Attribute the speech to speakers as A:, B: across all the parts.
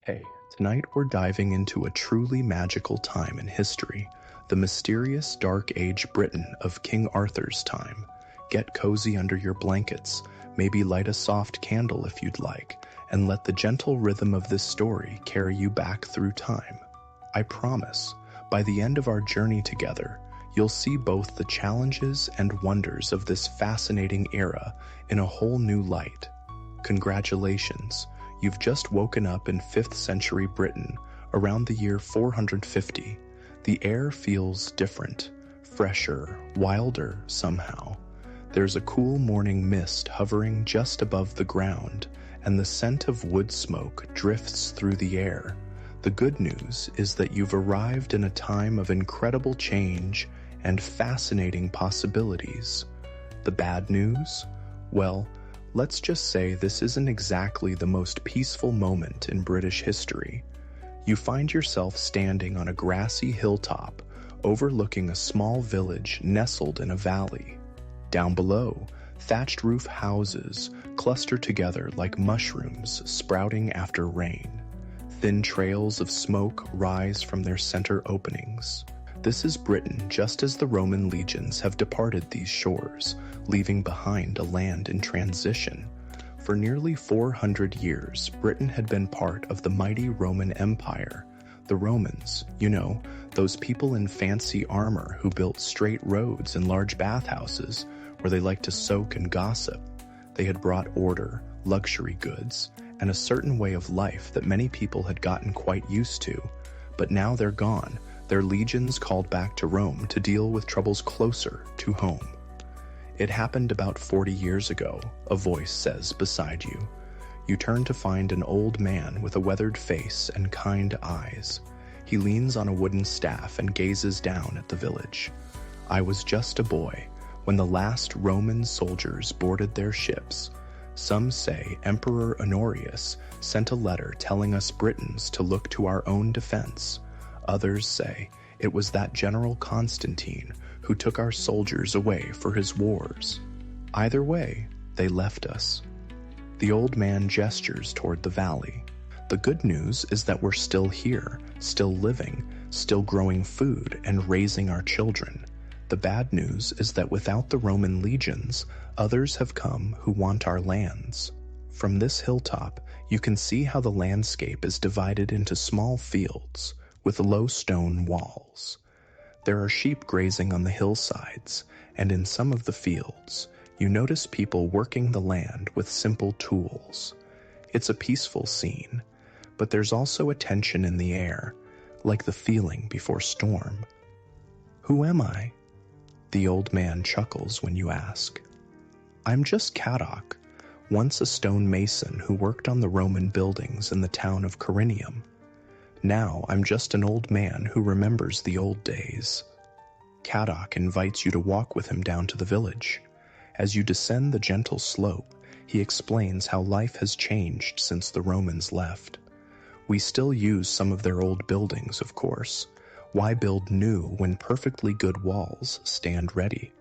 A: Hey, tonight we're diving into a truly magical time in history, the mysterious Dark Age Britain of King Arthur's time. Get cozy under your blankets, maybe light a soft candle if you'd like, and let the gentle rhythm of this story carry you back through time. I promise, by the end of our journey together, you'll see both the challenges and wonders of this fascinating era in a whole new light. Congratulations, you've just woken up in 5th century Britain, around the year 450. The air feels different, fresher, wilder somehow. There's a cool morning mist hovering just above the ground, and the scent of wood smoke drifts through the air. The good news is that you've arrived in a time of incredible change and fascinating possibilities. The bad news? Well, let's just say this isn't exactly the most peaceful moment in British history. You find yourself standing on a grassy hilltop overlooking a small village nestled in a valley. Down below, thatched roof houses cluster together like mushrooms sprouting after rain. Thin trails of smoke rise from their center openings. This is Britain just as the Roman legions have departed these shores, leaving behind a land in transition. For nearly 400 years, Britain had been part of the mighty Roman Empire. The Romans, those people in fancy armor who built straight roads and large bathhouses where they liked to soak and gossip. They had brought order, luxury goods, and a certain way of life that many people had gotten quite used to. But now they're gone. Their legions called back to Rome to deal with troubles closer to home. It happened about 40 years ago, a voice says beside you. You turn to find an old man with a weathered face and kind eyes. He leans on a wooden staff and gazes down at the village. I was just a boy when the last Roman soldiers boarded their ships. Some say Emperor Honorius sent a letter telling us Britons to look to our own defense. Others say it was that General Constantine who took our soldiers away for his wars. Either way, they left us. The old man gestures toward the valley. The good news is that we're still here, still living, still growing food and raising our children. The bad news is that without the Roman legions, others have come who want our lands. From this hilltop, you can see how the landscape is divided into small fields with low stone walls. There are sheep grazing on the hillsides, and in some of the fields, you notice people working the land with simple tools. It's a peaceful scene, but there's also a tension in the air, like the feeling before storm. Who am I? The old man chuckles when you ask. I'm just Caddock, once a stone mason who worked on the Roman buildings in the town of Corinium. Now I'm just an old man who remembers the old days. Caddock invites you to walk with him down to the village. As you descend the gentle slope, he explains how life has changed since the Romans left. We still use some of their old buildings, of course. Why build new when perfectly good walls stand ready?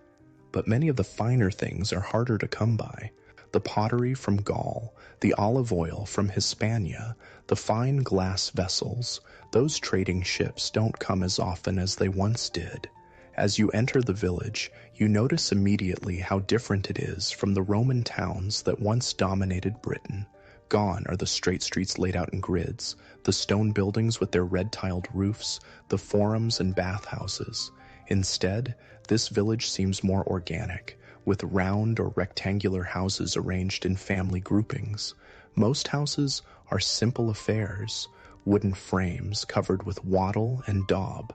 A: But many of the finer things are harder to come by. The pottery from Gaul, the olive oil from Hispania, the fine glass vessels, those trading ships don't come as often as they once did. As you enter the village, you notice immediately how different it is from the Roman towns that once dominated Britain. Gone are the straight streets laid out in grids, the stone buildings with their red-tiled roofs, the forums and bathhouses. Instead, this village seems more organic, with round or rectangular houses arranged in family groupings. Most houses are simple affairs, wooden frames covered with wattle and daub,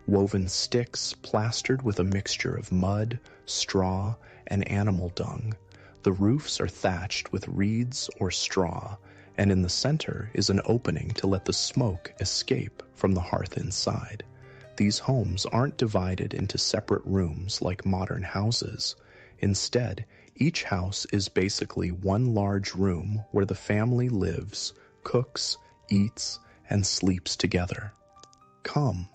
A: woven sticks plastered with a mixture of mud, straw, and animal dung. The roofs are thatched with reeds or straw, and in the center is an opening to let the smoke escape from the hearth inside. These homes aren't divided into separate rooms like modern houses. Instead, each house is basically one large room where the family lives, cooks, eats, and sleeps together. Come,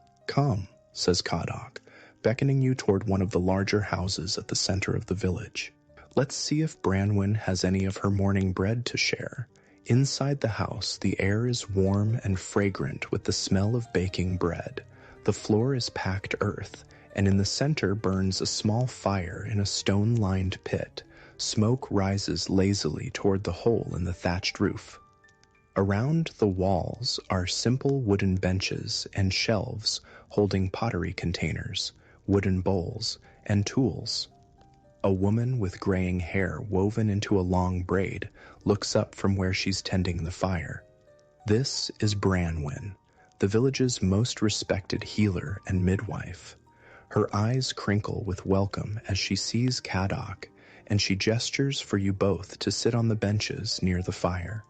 A: says Caddock, beckoning you toward one of the larger houses at the center of the village. Let's see if Branwen has any of her morning bread to share. Inside the house, the air is warm and fragrant with the smell of baking bread. The floor is packed earth, and in the center burns a small fire in a stone-lined pit. Smoke rises lazily toward the hole in the thatched roof. Around the walls are simple wooden benches and shelves holding pottery containers, wooden bowls, and tools. A woman with graying hair woven into a long braid looks up from where she's tending the fire. This is Branwen, the village's most respected healer and midwife. Her eyes crinkle with welcome as she sees Kadok, and she gestures for you both to sit on the benches near the fire.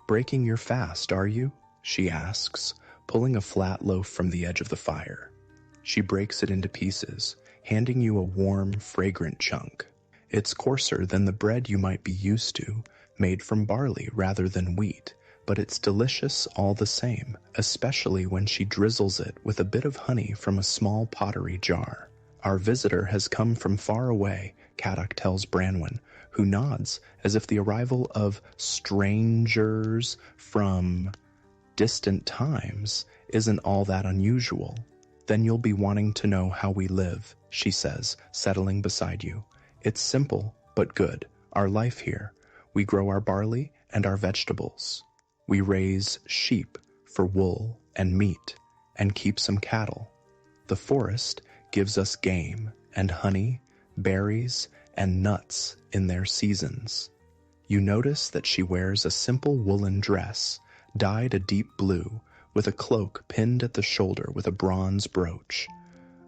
A: "Breaking your fast, are you?" she asks, pulling a flat loaf from the edge of the fire. She breaks it into pieces, handing you a warm, fragrant chunk. It's coarser than the bread you might be used to, made from barley rather than wheat, but it's delicious all the same, especially when she drizzles it with a bit of honey from a small pottery jar. "Our visitor has come from far away," Kadok tells Branwen, who nods as if the arrival of strangers from distant times isn't all that unusual. "Then you'll be wanting to know how we live," she says, settling beside you. "It's simple, but good. Our life here. We grow our barley and our vegetables. We raise sheep for wool and meat, and keep some cattle. The forest gives us game and honey, berries, and nuts in their seasons." You notice that she wears a simple woolen dress, dyed a deep blue, with a cloak pinned at the shoulder with a bronze brooch.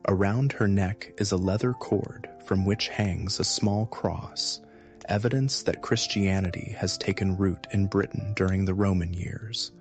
A: Around her neck is a leather cord from which hangs a small cross, evidence that Christianity has taken root in Britain during the Roman years.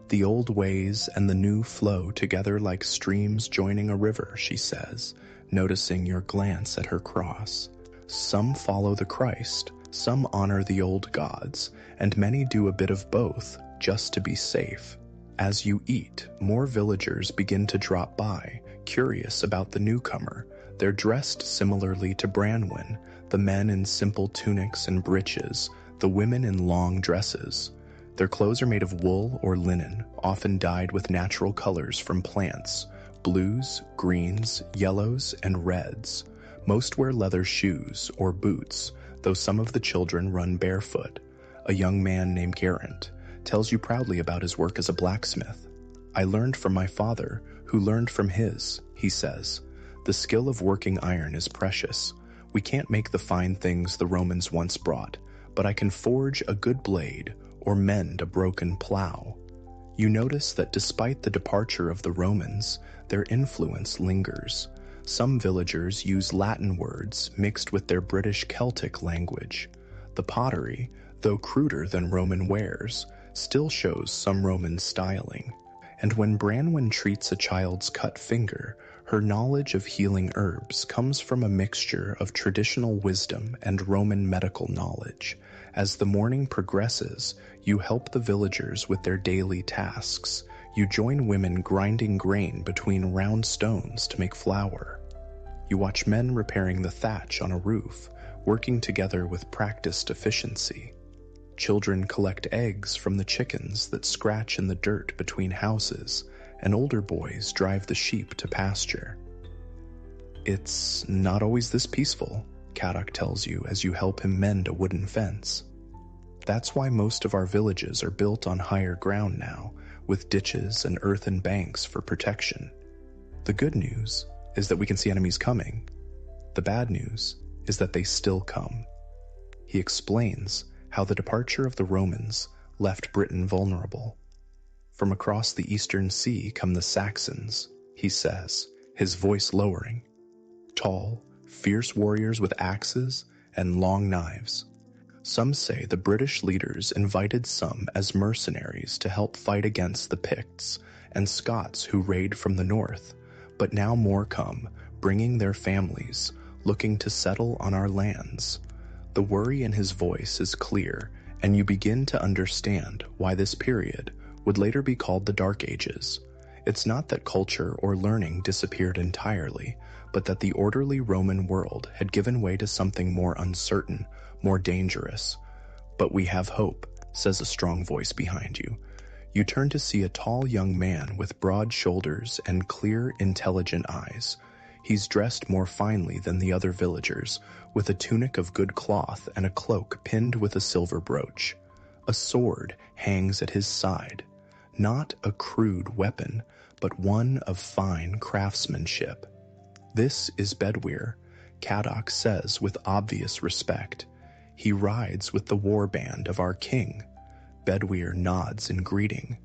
A: "The old ways and the new flow together like streams joining a river," she says, noticing your glance at her cross. "Some follow the Christ, some honor the old gods, and many do a bit of both, just to be safe." As you eat, more villagers begin to drop by, curious about the newcomer. They're dressed similarly to Branwen, the men in simple tunics and breeches, the women in long dresses. Their clothes are made of wool or linen, often dyed with natural colors from plants, blues, greens, yellows, and reds. Most wear leather shoes or boots, though some of the children run barefoot. A young man named Garant tells you proudly about his work as a blacksmith. "I learned from my father, who learned from his," he says. "The skill of working iron is precious. We can't make the fine things the Romans once brought, but I can forge a good blade or mend a broken plow." You notice that despite the departure of the Romans, their influence lingers. Some villagers use Latin words mixed with their British Celtic language. The pottery, though cruder than Roman wares, still shows some Roman styling. And when Branwen treats a child's cut finger, her knowledge of healing herbs comes from a mixture of traditional wisdom and Roman medical knowledge. As the morning progresses, you help the villagers with their daily tasks. You join women grinding grain between round stones to make flour. You watch men repairing the thatch on a roof, working together with practiced efficiency. Children collect eggs from the chickens that scratch in the dirt between houses, and older boys drive the sheep to pasture. "It's not always this peaceful," Kadok tells you as you help him mend a wooden fence. "That's why most of our villages are built on higher ground now, with ditches and earthen banks for protection. The good news is that we can see enemies coming. The bad news is that they still come." He explains how the departure of the Romans left Britain vulnerable. "From across the eastern sea come the Saxons," he says, his voice lowering. "Tall, fierce warriors with axes and long knives. Some say the British leaders invited some as mercenaries to help fight against the Picts and Scots who raid from the north, but now more come, bringing their families, looking to settle on our lands." The worry in his voice is clear, and you begin to understand why this period would later be called the Dark Ages. It's not that culture or learning disappeared entirely, but that the orderly Roman world had given way to something more uncertain, more dangerous. "But we have hope," says a strong voice behind you. You turn to see a tall young man with broad shoulders and clear, intelligent eyes. He's dressed more finely than the other villagers, with a tunic of good cloth and a cloak pinned with a silver brooch. A sword hangs at his side, not a crude weapon, but one of fine craftsmanship. This is Bedwyr, Caddoc says with obvious respect. He rides with the war band of our king. Bedwyr nods in greeting.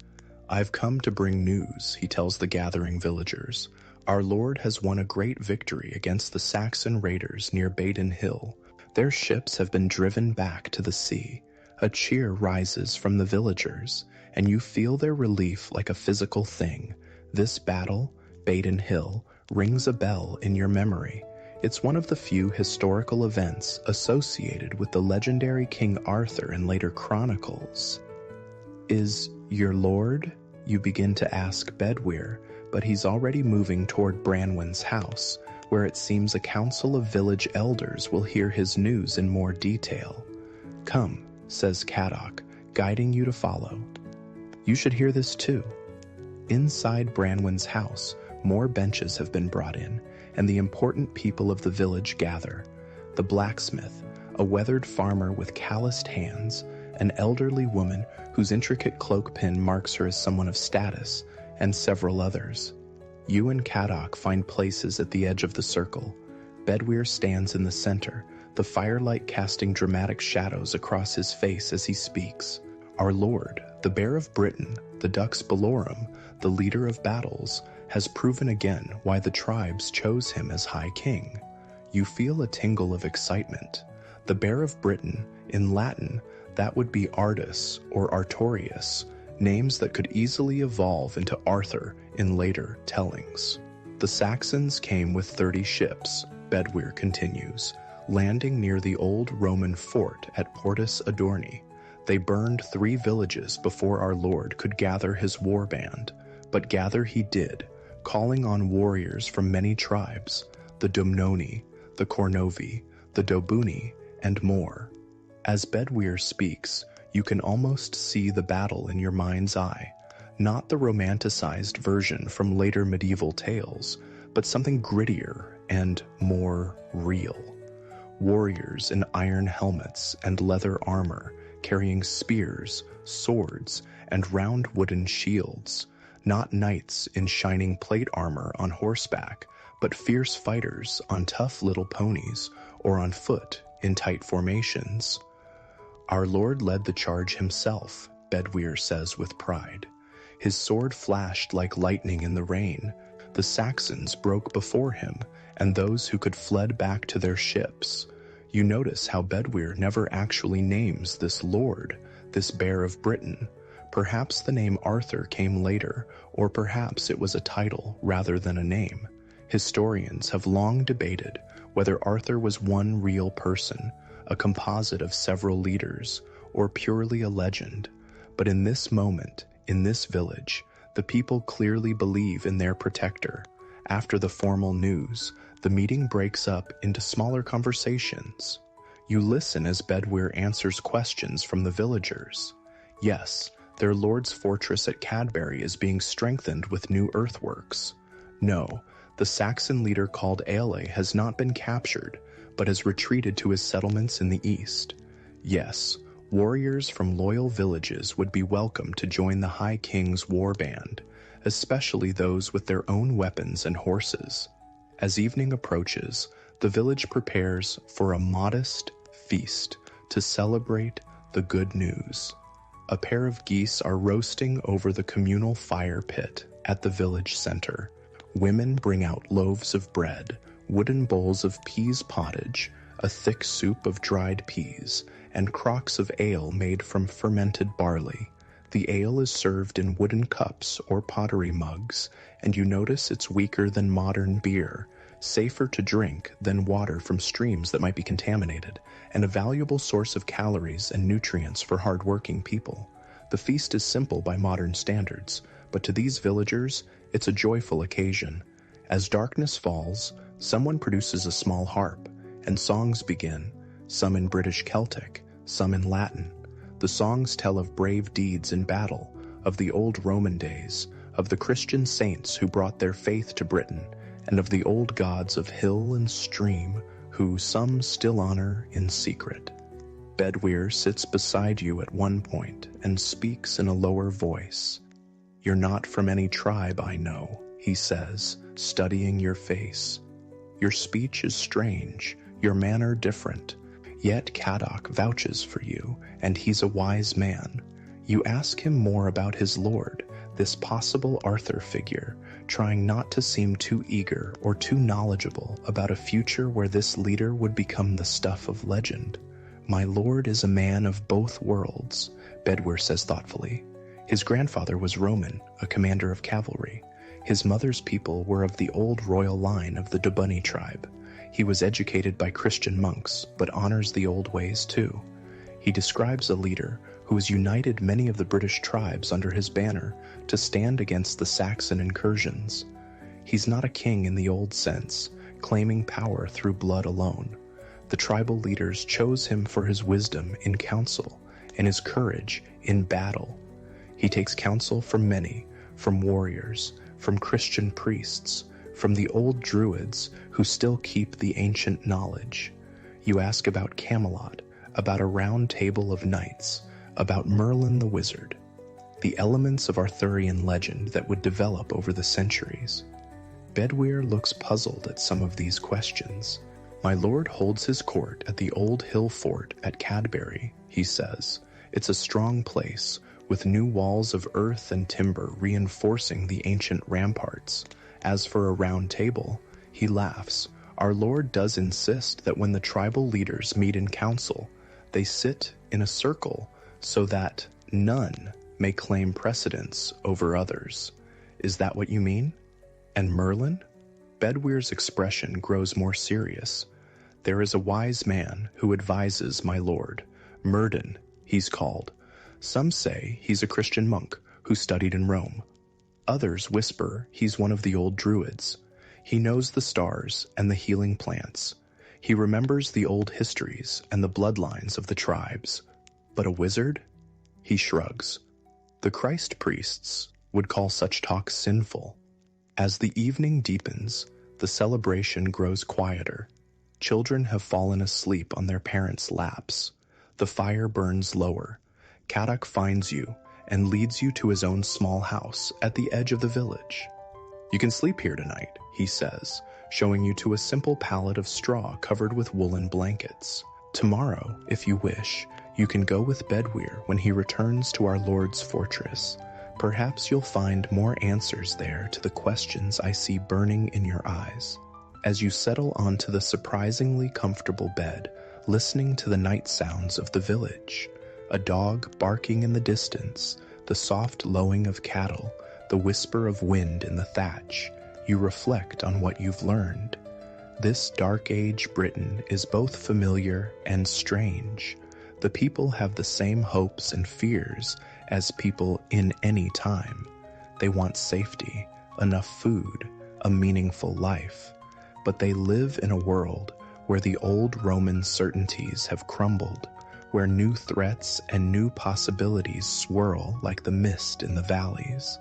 A: I've come to bring news, he tells the gathering villagers. Our lord has won a great victory against the Saxon raiders near Baden Hill. Their ships have been driven back to the sea. A cheer rises from the villagers, and you feel their relief like a physical thing. This battle, Baden Hill, rings a bell in your memory. It's one of the few historical events associated with the legendary King Arthur in later chronicles. Is your lord? You begin to ask Bedwyr, but he's already moving toward Branwen's house, where it seems a council of village elders will hear his news in more detail. Come, says Caddoc, guiding you to follow. You should hear this too. Inside Branwen's house, more benches have been brought in, and the important people of the village gather. The blacksmith, a weathered farmer with calloused hands, an elderly woman whose intricate cloak pin marks her as someone of status, and several others. You and Caddoc find places at the edge of the circle. Bedwyr stands in the center, the firelight casting dramatic shadows across his face as he speaks. Our lord, the Bear of Britain, the Dux Bellorum, the leader of battles, has proven again why the tribes chose him as High King. You feel a tingle of excitement. The Bear of Britain, in Latin, that would be Ardus or Artorius, names that could easily evolve into Arthur in later tellings. The Saxons came with 30 ships, Bedwyr continues, landing near the old Roman fort at Portus Adorni. They burned 3 villages before our lord could gather his war band, but gather he did, calling on warriors from many tribes, the Dumnoni, the Cornovi, the Dobuni, and more. As Bedwyr speaks, you can almost see the battle in your mind's eye, not the romanticized version from later medieval tales, but something grittier and more real. Warriors in iron helmets and leather armor, carrying spears, swords, and round wooden shields, not knights in shining plate armor on horseback, but fierce fighters on tough little ponies or on foot in tight formations. Our lord led the charge himself, Bedwyr says with pride. His sword flashed like lightning in the rain. The Saxons broke before him, and those who could fled back to their ships. You notice how Bedwyr never actually names this lord, this Bear of Britain. Perhaps the name Arthur came later, or perhaps it was a title rather than a name. Historians have long debated whether Arthur was one real person, a composite of several leaders, or purely a legend. But in this moment, in this village, the people clearly believe in their protector. After the formal news, the meeting breaks up into smaller conversations. You listen as Bedwyr answers questions from the villagers. Yes, their lord's fortress at Cadbury is being strengthened with new earthworks. No, the Saxon leader called Aelle has not been captured, but has retreated to his settlements in the east. Yes, warriors from loyal villages would be welcome to join the High King's war band, especially those with their own weapons and horses. As evening approaches, the village prepares for a modest feast to celebrate the good news. A pair of geese are roasting over the communal fire pit at the village center. Women bring out loaves of bread, wooden bowls of peas pottage, a thick soup of dried peas, and crocks of ale made from fermented barley. The ale is served in wooden cups or pottery mugs, and you notice it's weaker than modern beer, safer to drink than water from streams that might be contaminated, and a valuable source of calories and nutrients for hard-working people. The feast is simple by modern standards, but to these villagers, it's a joyful occasion. As darkness falls, someone produces a small harp, and songs begin, some in British Celtic, some in Latin. The songs tell of brave deeds in battle, of the old Roman days, of the Christian saints who brought their faith to Britain, and of the old gods of hill and stream who some still honor in secret. Bedwyr sits beside you at one point and speaks in a lower voice. "You're not from any tribe, I know," he says, studying your face. "Your speech is strange, your manner different, yet Kadok vouches for you, and he's a wise man. You ask him more about his lord, this possible Arthur figure, trying not to seem too eager or too knowledgeable about a future where this leader would become the stuff of legend. My lord is a man of both worlds," Bedwyr says thoughtfully. His grandfather was Roman, a commander of cavalry. His mother's people were of the old royal line of the Dubunni tribe. He was educated by Christian monks, but honors the old ways too. He describes a leader who has united many of the British tribes under his banner to stand against the Saxon incursions. He's not a king in the old sense, claiming power through blood alone. The tribal leaders chose him for his wisdom in council and his courage in battle. He takes counsel from many, from warriors, from Christian priests, from the old druids who still keep the ancient knowledge. You ask about Camelot, about a round table of knights, about Merlin the wizard, the elements of Arthurian legend that would develop over the centuries. Bedwyr looks puzzled at some of these questions. "My lord holds his court at the old hill fort at Cadbury," he says. "It's a strong place, with new walls of earth and timber reinforcing the ancient ramparts. As for a round table," he laughs, "our lord does insist that when the tribal leaders meet in council, they sit in a circle so that none may claim precedence over others. Is that what you mean? And Merlin?" Bedwyr's expression grows more serious. "There is a wise man who advises my lord. Myrddin, he's called. Some say he's a Christian monk who studied in Rome. Others whisper he's one of the old druids. He knows the stars and the healing plants. He remembers the old histories and the bloodlines of the tribes. But a wizard?" He shrugs. "The Christ priests would call such talk sinful." As the evening deepens, the celebration grows quieter. Children have fallen asleep on their parents' laps. The fire burns lower. Kadok finds you and leads you to his own small house at the edge of the village. "You can sleep here tonight," he says, showing you to a simple pallet of straw covered with woolen blankets. "Tomorrow, if you wish, you can go with Bedwyr when he returns to our lord's fortress. Perhaps you'll find more answers there to the questions I see burning in your eyes." As you settle onto the surprisingly comfortable bed, listening to the night sounds of the village, a dog barking in the distance, the soft lowing of cattle, the whisper of wind in the thatch, you reflect on what you've learned. This dark age Britain is both familiar and strange. The people have the same hopes and fears as people in any time. They want safety, enough food, a meaningful life. But they live in a world where the old Roman certainties have crumbled, where new threats and new possibilities swirl like the mist in the valleys.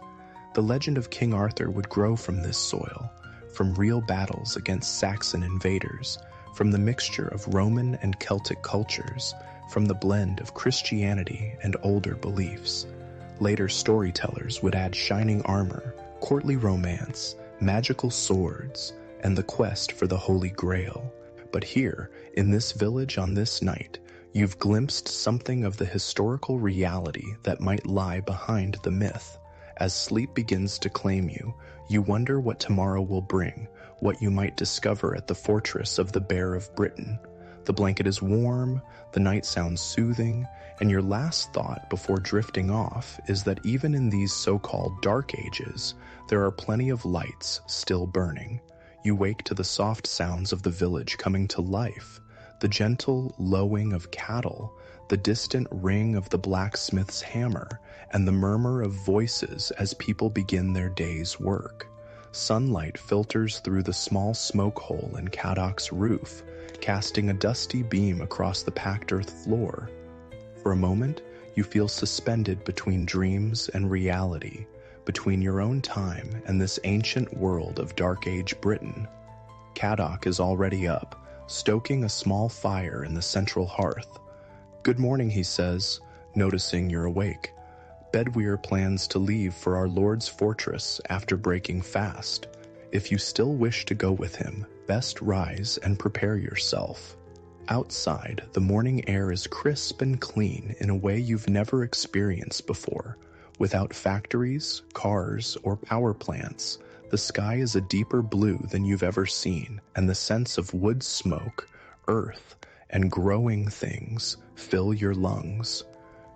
A: The legend of King Arthur would grow from this soil, from real battles against Saxon invaders, from the mixture of Roman and Celtic cultures, from the blend of Christianity and older beliefs. Later storytellers would add shining armor, courtly romance, magical swords, and the quest for the Holy Grail. But here, in this village on this night, you've glimpsed something of the historical reality that might lie behind the myth. As sleep begins to claim you, you wonder what tomorrow will bring, what you might discover at the fortress of the Bear of Britain. The blanket is warm, the night sounds soothing, and your last thought before drifting off is that even in these so-called dark ages, there are plenty of lights still burning. You wake to the soft sounds of the village coming to life, the gentle lowing of cattle, the distant ring of the blacksmith's hammer, and the murmur of voices as people begin their day's work. Sunlight filters through the small smoke hole in Kadok's roof, casting a dusty beam across the packed earth floor. For a moment, You feel suspended between dreams and reality, between your own time and this ancient world of Dark Age Britain. Caddock is already up, stoking a small fire in the central hearth. "Good morning," he says, noticing you're awake. "Bedwyr plans to leave for our Lord's fortress after breaking fast. If you still wish to go with him, best rise and prepare yourself." Outside, the morning air is crisp and clean in a way you've never experienced before. Without factories, cars, or power plants, the sky is a deeper blue than you've ever seen, and the sense of wood smoke, earth, and growing things fill your lungs.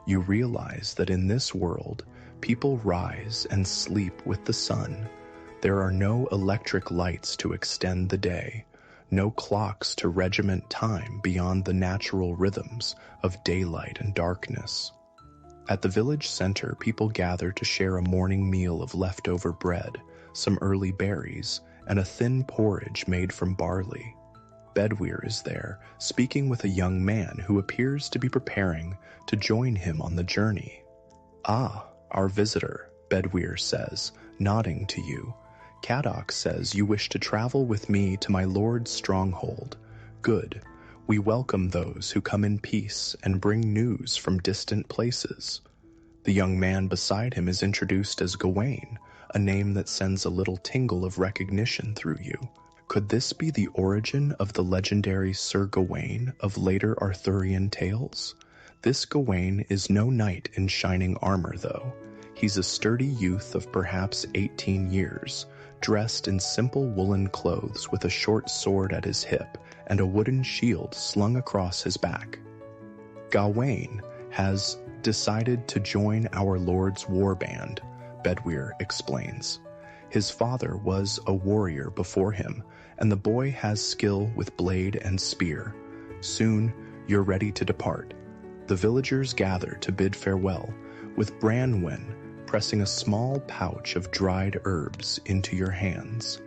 A: You realize that in this world, people rise and sleep with the sun. There are no electric lights to extend the day, no clocks to regiment time beyond the natural rhythms of daylight and darkness. At the village center, people gather to share a morning meal of leftover bread, some early berries, and a thin porridge made from barley. Bedwyr is there, speaking with a young man who appears to be preparing to join him on the journey. "Ah, our visitor," Bedwyr says, nodding to you. "Caddock says you wish to travel with me to my lord's stronghold. Good. We welcome those who come in peace and bring news from distant places." The young man beside him is introduced as Gawain, a name that sends a little tingle of recognition through you. Could this be the origin of the legendary Sir Gawain of later Arthurian tales? This Gawain is no knight in shining armor, though. He's a sturdy youth of perhaps 18 years, dressed in simple woolen clothes with a short sword at his hip and a wooden shield slung across his back. Gawain has decided to join our Lord's war band, Bedwyr explains. His father was a warrior before him, and the boy has skill with blade and spear. Soon, you're ready to depart. The villagers gather to bid farewell, with Branwen pressing a small pouch of dried herbs into your hands.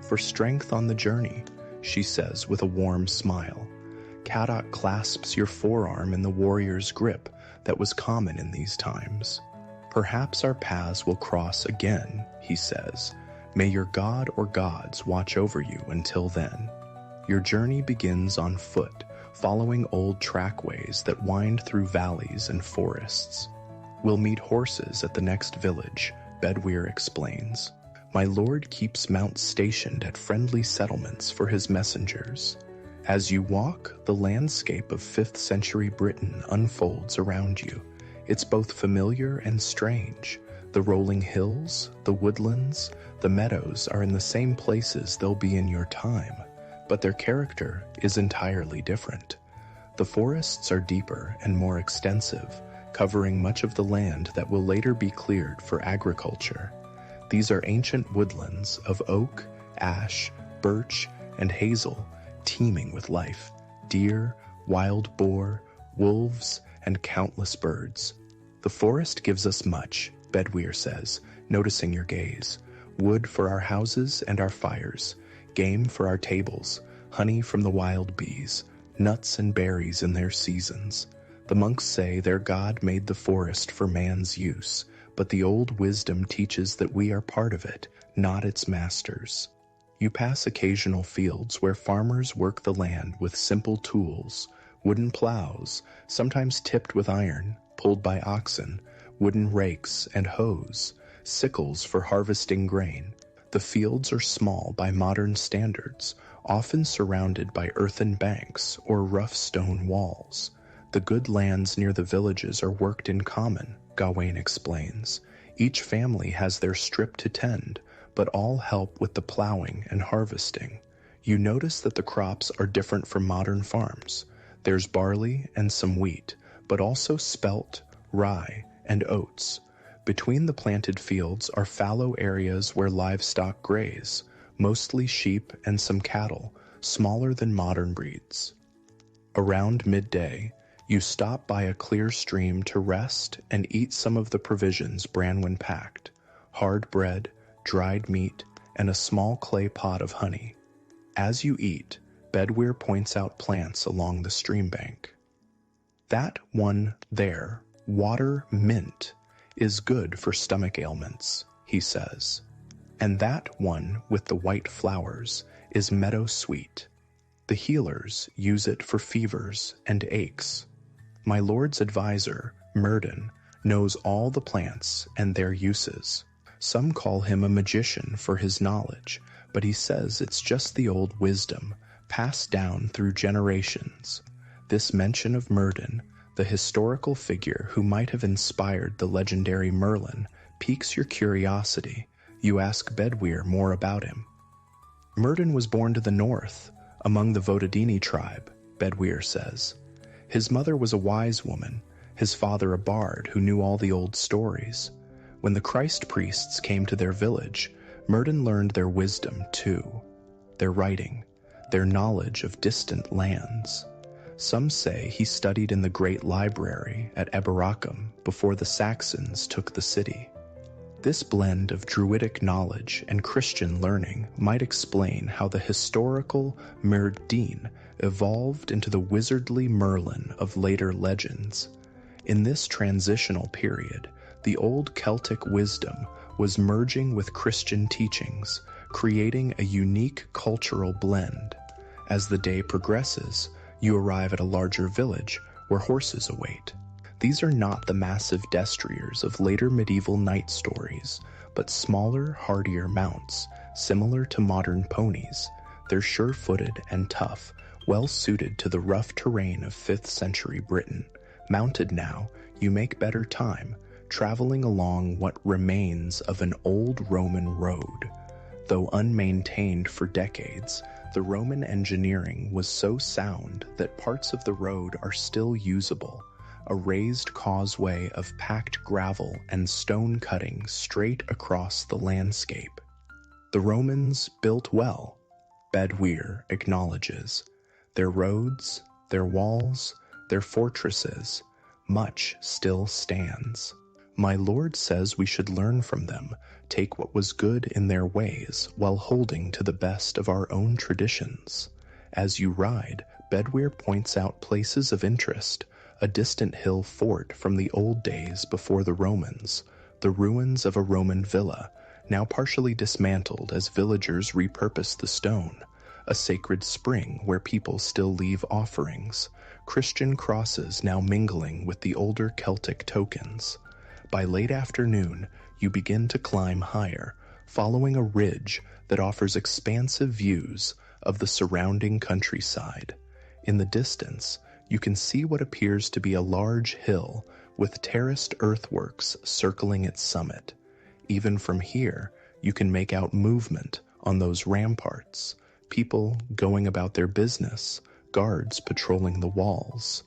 A: "For strength on the journey," she says with a warm smile. Caddock clasps your forearm in the warrior's grip that was common in these times. "Perhaps our paths will cross again," he says. "May your god or gods watch over you until then." Your journey begins on foot, following old trackways that wind through valleys and forests. "We'll meet horses at the next village," Bedwyr explains. "My lord keeps mounts stationed at friendly settlements for his messengers." As you walk, the landscape of 5th century Britain unfolds around you. It's both familiar and strange. The rolling hills, the woodlands, the meadows are in the same places they'll be in your time, but their character is entirely different. The forests are deeper and more extensive, covering much of the land that will later be cleared for agriculture. These are ancient woodlands of oak, ash, birch, and hazel, teeming with life: deer, wild boar, wolves, and countless birds. "The forest gives us much," Bedwyr says, noticing your gaze. "Wood for our houses and our fires, game for our tables, honey from the wild bees, nuts and berries in their seasons. The monks say their God made the forest for man's use, but the old wisdom teaches that we are part of it, not its masters." You pass occasional fields where farmers work the land with simple tools: wooden plows, sometimes tipped with iron, pulled by oxen, wooden rakes and hoes, sickles for harvesting grain. The fields are small by modern standards, often surrounded by earthen banks or rough stone walls. The good lands near the villages are worked in common, Gawain explains. Each family has their strip to tend, but all help with the plowing and harvesting. You notice that the crops are different from modern farms. There's barley and some wheat, but also spelt, rye, and oats. Between the planted fields are fallow areas where livestock graze, mostly sheep and some cattle, smaller than modern breeds. Around midday, you stop by a clear stream to rest and eat some of the provisions Branwen packed: hard bread, dried meat, and a small clay pot of honey. As you eat, Bedwyr points out plants along the stream bank. "That one there, Water mint is good for stomach ailments, he says, and that one with the white flowers is meadow sweet. The healers use it for fevers and aches. My lord's advisor, Murden, knows all the plants and their uses. Some call him a magician for his knowledge, but he says it's just the old wisdom, passed down through generations. This mention of Murden, the historical figure who might have inspired the legendary Merlin, piques your curiosity. You ask Bedwyr more about him. Murden was born to the north, among the Vodadini tribe, Bedwyr says. His mother was a wise woman, his father a bard who knew all the old stories. When the Christ priests came to their village, Murden learned their wisdom too, their writing, their knowledge of distant lands. Some say he studied in the great library at Eberacum before the Saxons took the city. This blend of druidic knowledge and Christian learning might explain how the historical Myrdin evolved into the wizardly Merlin of later legends. In this transitional period, the old Celtic wisdom was merging with Christian teachings, creating a unique cultural blend. As the day progresses, you arrive at a larger village where horses await. These are not the massive destriers of later medieval knight stories, but smaller, hardier mounts, similar to modern ponies. They're sure-footed and tough, well-suited to the rough terrain of 5th century Britain. Mounted now, you make better time, traveling along what remains of an old Roman road. Though unmaintained for decades, the Roman engineering was so sound that parts of the road are still usable. A raised causeway of packed gravel and stone cutting straight across the landscape. The Romans built well, Bedwyr acknowledges. Their roads, their walls, their fortresses, much still stands. My lord says we should learn from them, take what was good in their ways, while holding to the best of our own traditions. As you ride, Bedwyr points out places of interest, a distant hill fort from the old days before the Romans, the ruins of a Roman villa, now partially dismantled as villagers repurpose the stone, a sacred spring where people still leave offerings, Christian crosses now mingling with the older Celtic tokens. By late afternoon, you begin to climb higher, following a ridge that offers expansive views of the surrounding countryside. In the distance, you can see what appears to be a large hill with terraced earthworks circling its summit. Even from here, you can make out movement on those ramparts, people going about their business, guards patrolling the walls.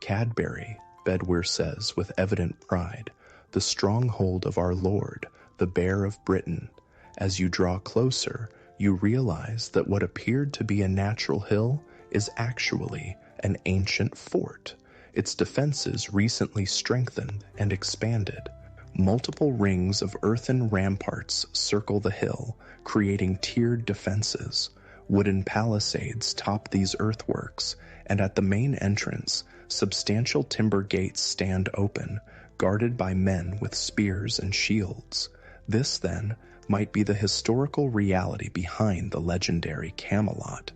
A: Cadbury, Bedwyr says with evident pride, the stronghold of our Lord, the Bear of Britain. As you draw closer, you realize that what appeared to be a natural hill is actually an ancient fort, its defenses recently strengthened and expanded. Multiple rings of earthen ramparts circle the hill, creating tiered defenses. Wooden palisades top these earthworks, and at the main entrance, substantial timber gates stand open, guarded by men with spears and shields. This, then, might be the historical reality behind the legendary Camelot.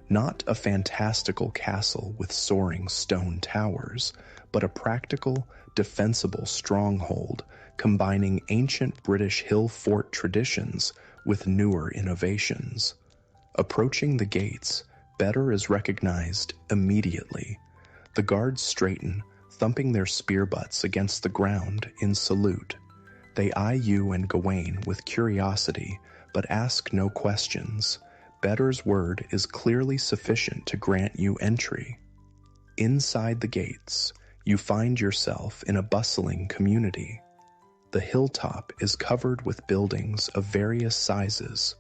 A: Not a fantastical castle with soaring stone towers, but a practical, defensible stronghold combining ancient British hill fort traditions with newer innovations. Approaching the gates, Bedwyr is recognized immediately. The guards straighten, thumping their spear butts against the ground in salute. They eye you and Gawain with curiosity, but ask no questions. Bedwyr's word is clearly sufficient to grant you entry. Inside the gates, you find yourself in a bustling community. The hilltop is covered with buildings of various sizes,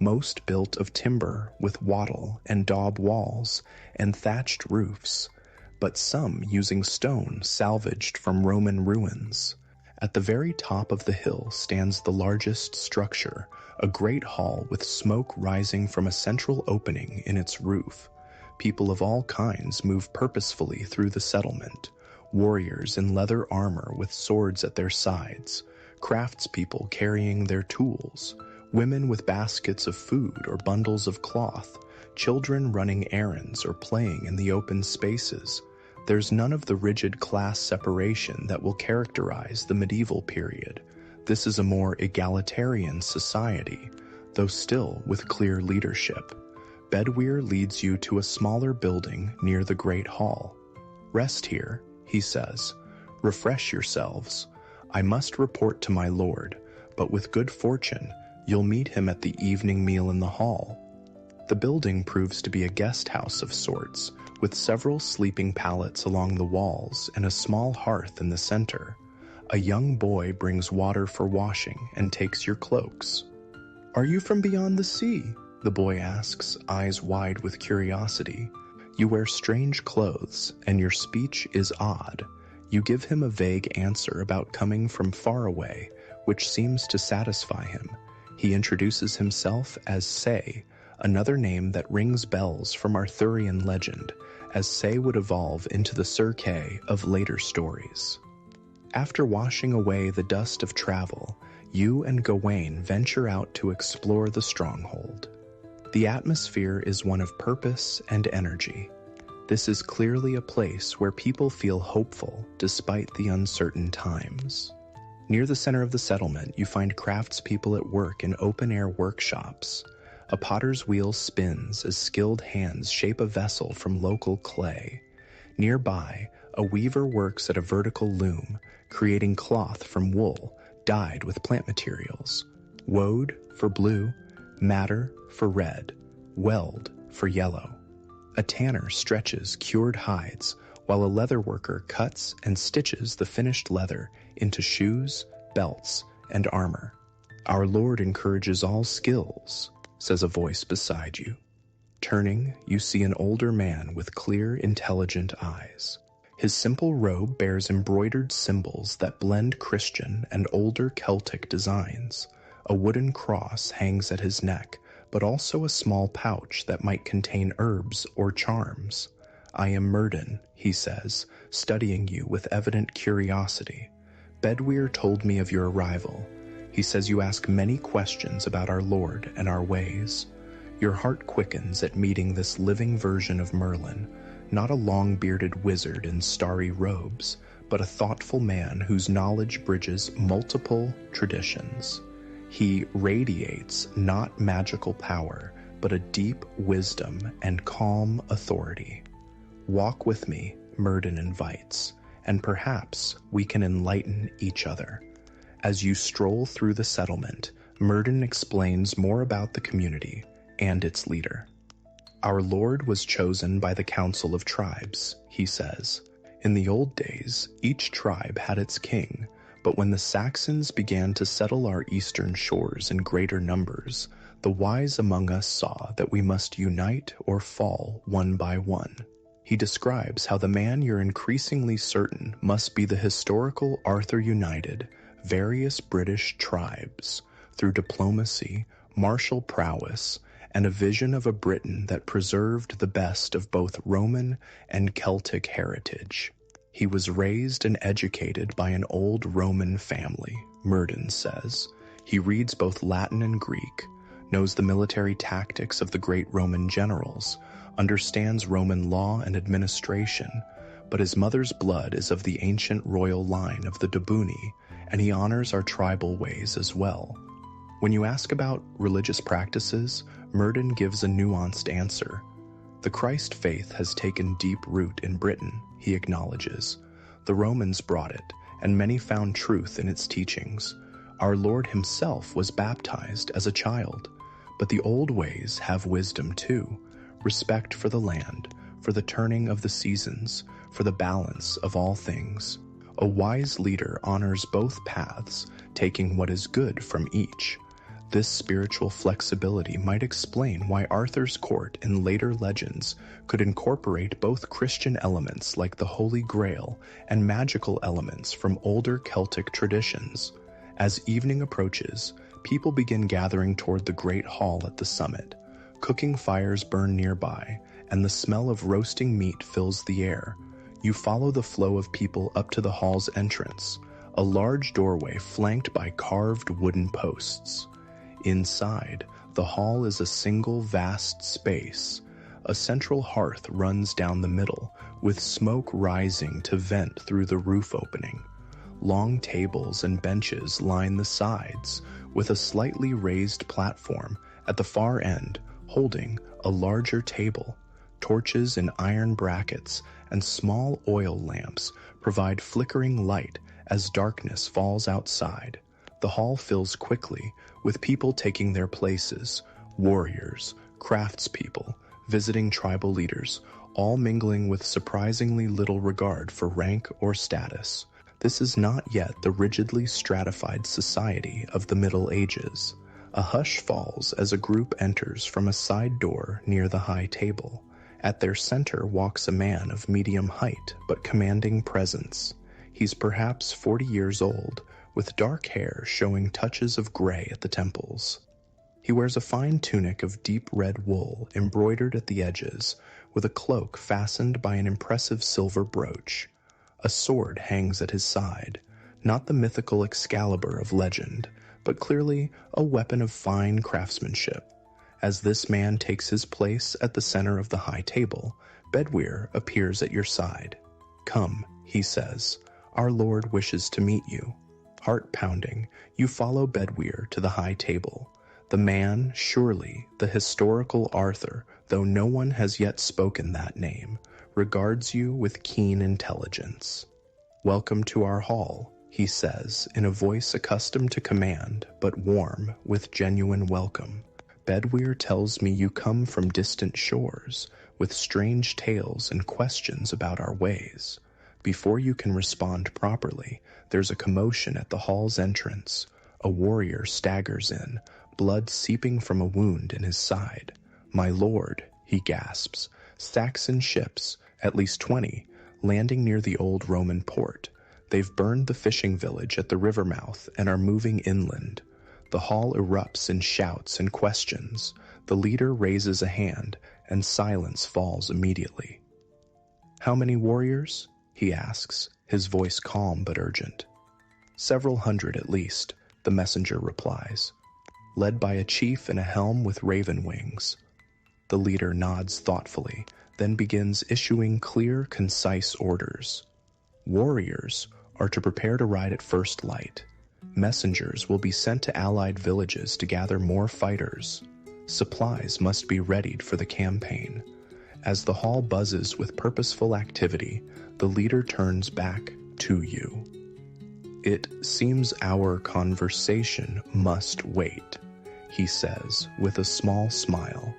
A: most built of timber with wattle and daub walls and thatched roofs, but some using stone salvaged from Roman ruins. At the very top of the hill stands the largest structure, a great hall with smoke rising from a central opening in its roof. People of all kinds move purposefully through the settlement. warriors in leather armor with swords at their sides, craftspeople carrying their tools, women with baskets of food or bundles of cloth, children running errands or playing in the open spaces. There's none of the rigid class separation that will characterize the medieval period. This is a more egalitarian society, though still with clear leadership. Bedwyr leads you to a smaller building near the Great Hall. "Rest here," he says. "Refresh yourselves. I must report to my lord, but with good fortune, you'll meet him at the evening meal in the hall." The building proves to be a guest house of sorts, with several sleeping pallets along the walls and a small hearth in the center. A young boy brings water for washing and takes your cloaks. "Are you from beyond the sea?" the boy asks, eyes wide with curiosity. You wear strange clothes, and your speech is odd. You give him a vague answer about coming from far away, which seems to satisfy him. He introduces himself as Say, another name that rings bells from Arthurian legend, as Say would evolve into the Sir Kay of later stories. After washing away the dust of travel, you and Gawain venture out to explore the stronghold. The atmosphere is one of purpose and energy. This is clearly a place where people feel hopeful despite the uncertain times. Near the center of the settlement, you find craftspeople at work in open-air workshops. A potter's wheel spins as skilled hands shape a vessel from local clay. Nearby, a weaver works at a vertical loom, creating cloth from wool dyed with plant materials. Wode for blue, madder for red, weld for yellow. A tanner stretches cured hides, while a leather worker cuts and stitches the finished leather into shoes, belts, and armor. "Our Lord encourages all skills," says a voice beside you. Turning, you see an older man with clear, intelligent eyes. His simple robe bears embroidered symbols that blend Christian and older Celtic designs. A wooden cross hangs at his neck, but also a small pouch that might contain herbs or charms. "I am Myrddin," he says, studying you with evident curiosity. "Bedwyr told me of your arrival. He says you ask many questions about our Lord and our ways." Your heart quickens at meeting this living version of Merlin, not a long-bearded wizard in starry robes, but a thoughtful man whose knowledge bridges multiple traditions. He radiates not magical power, but a deep wisdom and calm authority. "Walk with me," Myrddin invites, "and perhaps we can enlighten each other." As you stroll through the settlement, Myrddin explains more about the community and its leader. "Our Lord was chosen by the Council of Tribes," he says. "In the old days, each tribe had its king, but when the Saxons began to settle our eastern shores in greater numbers, the wise among us saw that we must unite or fall one by one." He describes how the man you're increasingly certain must be the historical Arthur united various British tribes through diplomacy, martial prowess, and a vision of a Britain that preserved the best of both Roman and Celtic heritage. He was raised and educated by an old Roman family, Myrddin says. He reads both Latin and Greek, knows the military tactics of the great Roman generals, understands Roman law and administration, but his mother's blood is of the ancient royal line of the Dobuni, and he honors our tribal ways as well. When you ask about religious practices, Myrddin gives a nuanced answer. "The Christ faith has taken deep root in Britain," he acknowledges. "The Romans brought it, and many found truth in its teachings. Our Lord himself was baptized as a child. But the old ways have wisdom too, respect for the land, for the turning of the seasons, for the balance of all things. A wise leader honors both paths, taking what is good from each." This spiritual flexibility might explain why Arthur's court in later legends could incorporate both Christian elements like the Holy Grail and magical elements from older Celtic traditions. As evening approaches, people begin gathering toward the great hall at the summit. Cooking fires burn nearby, and the smell of roasting meat fills the air. You follow the flow of people up to the hall's entrance, a large doorway flanked by carved wooden posts. Inside, the hall is a single vast space. A central hearth runs down the middle, with smoke rising to vent through the roof opening. Long tables and benches line the sides, with a slightly raised platform at the far end holding a larger table. Torches in iron brackets and small oil lamps provide flickering light as darkness falls outside. The hall fills quickly, with people taking their places, warriors, craftspeople, visiting tribal leaders, all mingling with surprisingly little regard for rank or status. This is not yet the rigidly stratified society of the Middle Ages. A hush falls as a group enters from a side door near the high table. At their center walks a man of medium height but commanding presence. He's perhaps 40 years old, with dark hair showing touches of gray at the temples. He wears a fine tunic of deep red wool embroidered at the edges, with a cloak fastened by an impressive silver brooch. A sword hangs at his side, not the mythical Excalibur of legend, but clearly a weapon of fine craftsmanship. As this man takes his place at the center of the high table, Bedwyr appears at your side. "Come," he says, "our lord wishes to meet you." Heart pounding, you follow Bedwyr to the high table. The man, surely the historical Arthur, though no one has yet spoken that name, regards you with keen intelligence. "Welcome to our hall," he says in a voice accustomed to command, but warm with genuine welcome. "Bedwyr tells me you come from distant shores, with strange tales and questions about our ways." Before you can respond properly, there's a commotion at the hall's entrance. A warrior staggers in, blood seeping from a wound in his side. "My lord," he gasps, "Saxon ships, at least 20, landing near the old Roman port. They've burned the fishing village at the river mouth and are moving inland." The hall erupts in shouts and questions. The leader raises a hand, and silence falls immediately. "How many warriors?" he asks, his voice calm but urgent. "Several hundred at least," the messenger replies, "led by a chief in a helm with raven wings." The leader nods thoughtfully, then begins issuing clear, concise orders. Warriors are to prepare to ride at first light. Messengers will be sent to allied villages to gather more fighters. Supplies must be readied for the campaign. As the hall buzzes with purposeful activity, the leader turns back to you. "It seems our conversation must wait," he says with a small smile.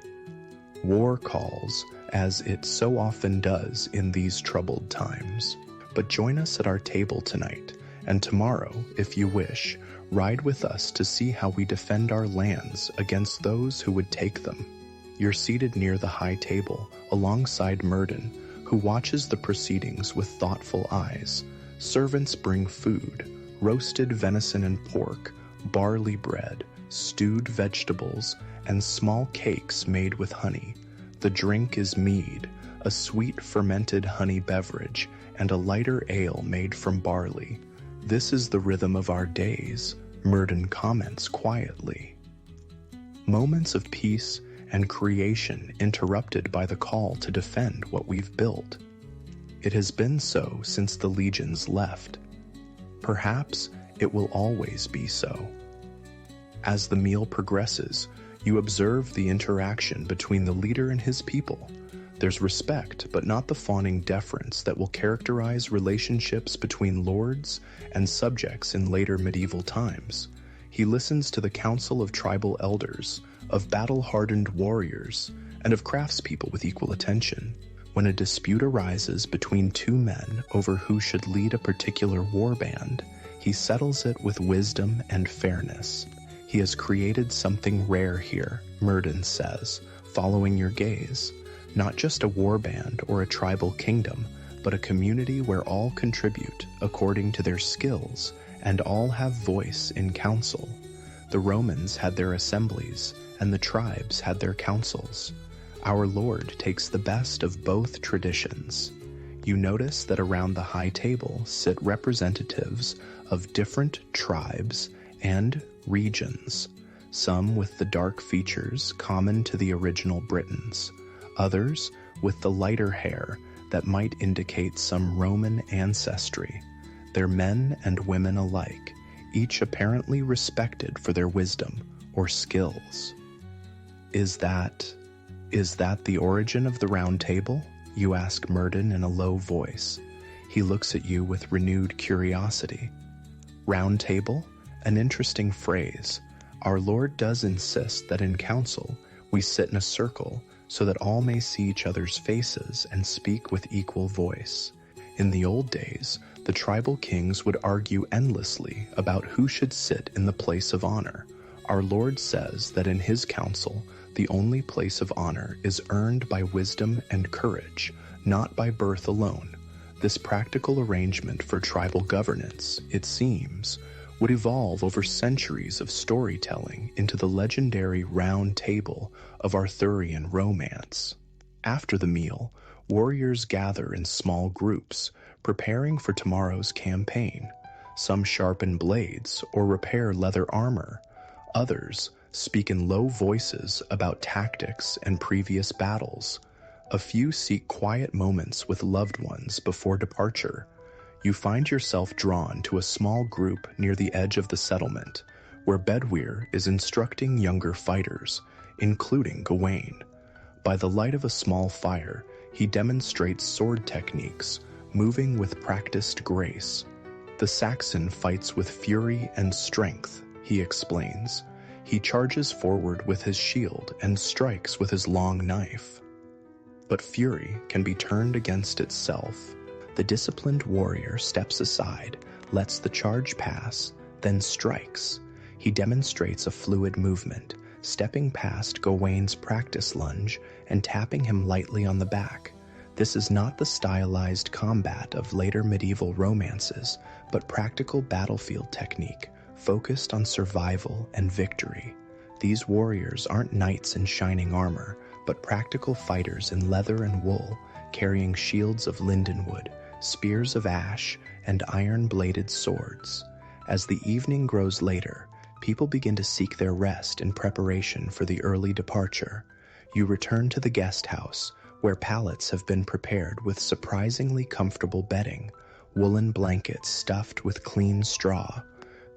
A: "War calls, as it so often does in these troubled times. But join us at our table tonight, and tomorrow, if you wish, ride with us to see how we defend our lands against those who would take them." You're seated near the high table, alongside Myrddin, who watches the proceedings with thoughtful eyes. Servants bring food: roasted venison and pork, barley bread, stewed vegetables, and small cakes made with honey. The drink is mead, a sweet fermented honey beverage, and a lighter ale made from barley. "This is the rhythm of our days," Myrddin comments quietly. Moments of peace and creation interrupted by the call to defend what we've built. It has been so since the legions left. Perhaps it will always be so. As the meal progresses, you observe the interaction between the leader and his people. There's respect, but not the fawning deference that will characterize relationships between lords and subjects in later medieval times. He listens to the council of tribal elders, of battle-hardened warriors, and of craftspeople with equal attention. When a dispute arises between two men over who should lead a particular warband, he settles it with wisdom and fairness. "He has created something rare here," Myrddin says, following your gaze. "Not just a warband or a tribal kingdom, but a community where all contribute according to their skills and all have voice in council. The Romans had their assemblies, and the tribes had their councils. Our Lord takes the best of both traditions." You notice that around the high table sit representatives of different tribes and regions, some with the dark features common to the original Britons, others with the lighter hair that might indicate some Roman ancestry. They're men and women alike, each apparently respected for their wisdom or skills. Is that the origin of the Round Table? You ask Murden in a low voice. He looks at you with renewed curiosity. Round Table? An interesting phrase. Our Lord does insist that in council we sit in a circle so that all may see each other's faces and speak with equal voice. In the old days, the tribal kings would argue endlessly about who should sit in the place of honor. Our Lord says that in his council, the only place of honor is earned by wisdom and courage, not by birth alone. This practical arrangement for tribal governance, it seems, would evolve over centuries of storytelling into the legendary Round Table of Arthurian romance. After the meal, warriors gather in small groups, preparing for tomorrow's campaign. Some sharpen blades or repair leather armor. Others speak in low voices about tactics and previous battles. A few seek quiet moments with loved ones before departure. You find yourself drawn to a small group near the edge of the settlement, where Bedwyr is instructing younger fighters, including Gawain. By the light of a small fire, he demonstrates sword techniques, moving with practiced grace. The Saxon fights with fury and strength, he explains. He charges forward with his shield and strikes with his long knife. But fury can be turned against itself. The disciplined warrior steps aside, lets the charge pass, then strikes. He demonstrates a fluid movement, stepping past Gawain's practice lunge and tapping him lightly on the back. This is not the stylized combat of later medieval romances, but practical battlefield technique, focused on survival and victory. These warriors aren't knights in shining armor, but practical fighters in leather and wool, carrying shields of lindenwood, spears of ash, and iron-bladed swords. As the evening grows later, people begin to seek their rest in preparation for the early departure. You return to the guest house, where pallets have been prepared with surprisingly comfortable bedding, woolen blankets stuffed with clean straw.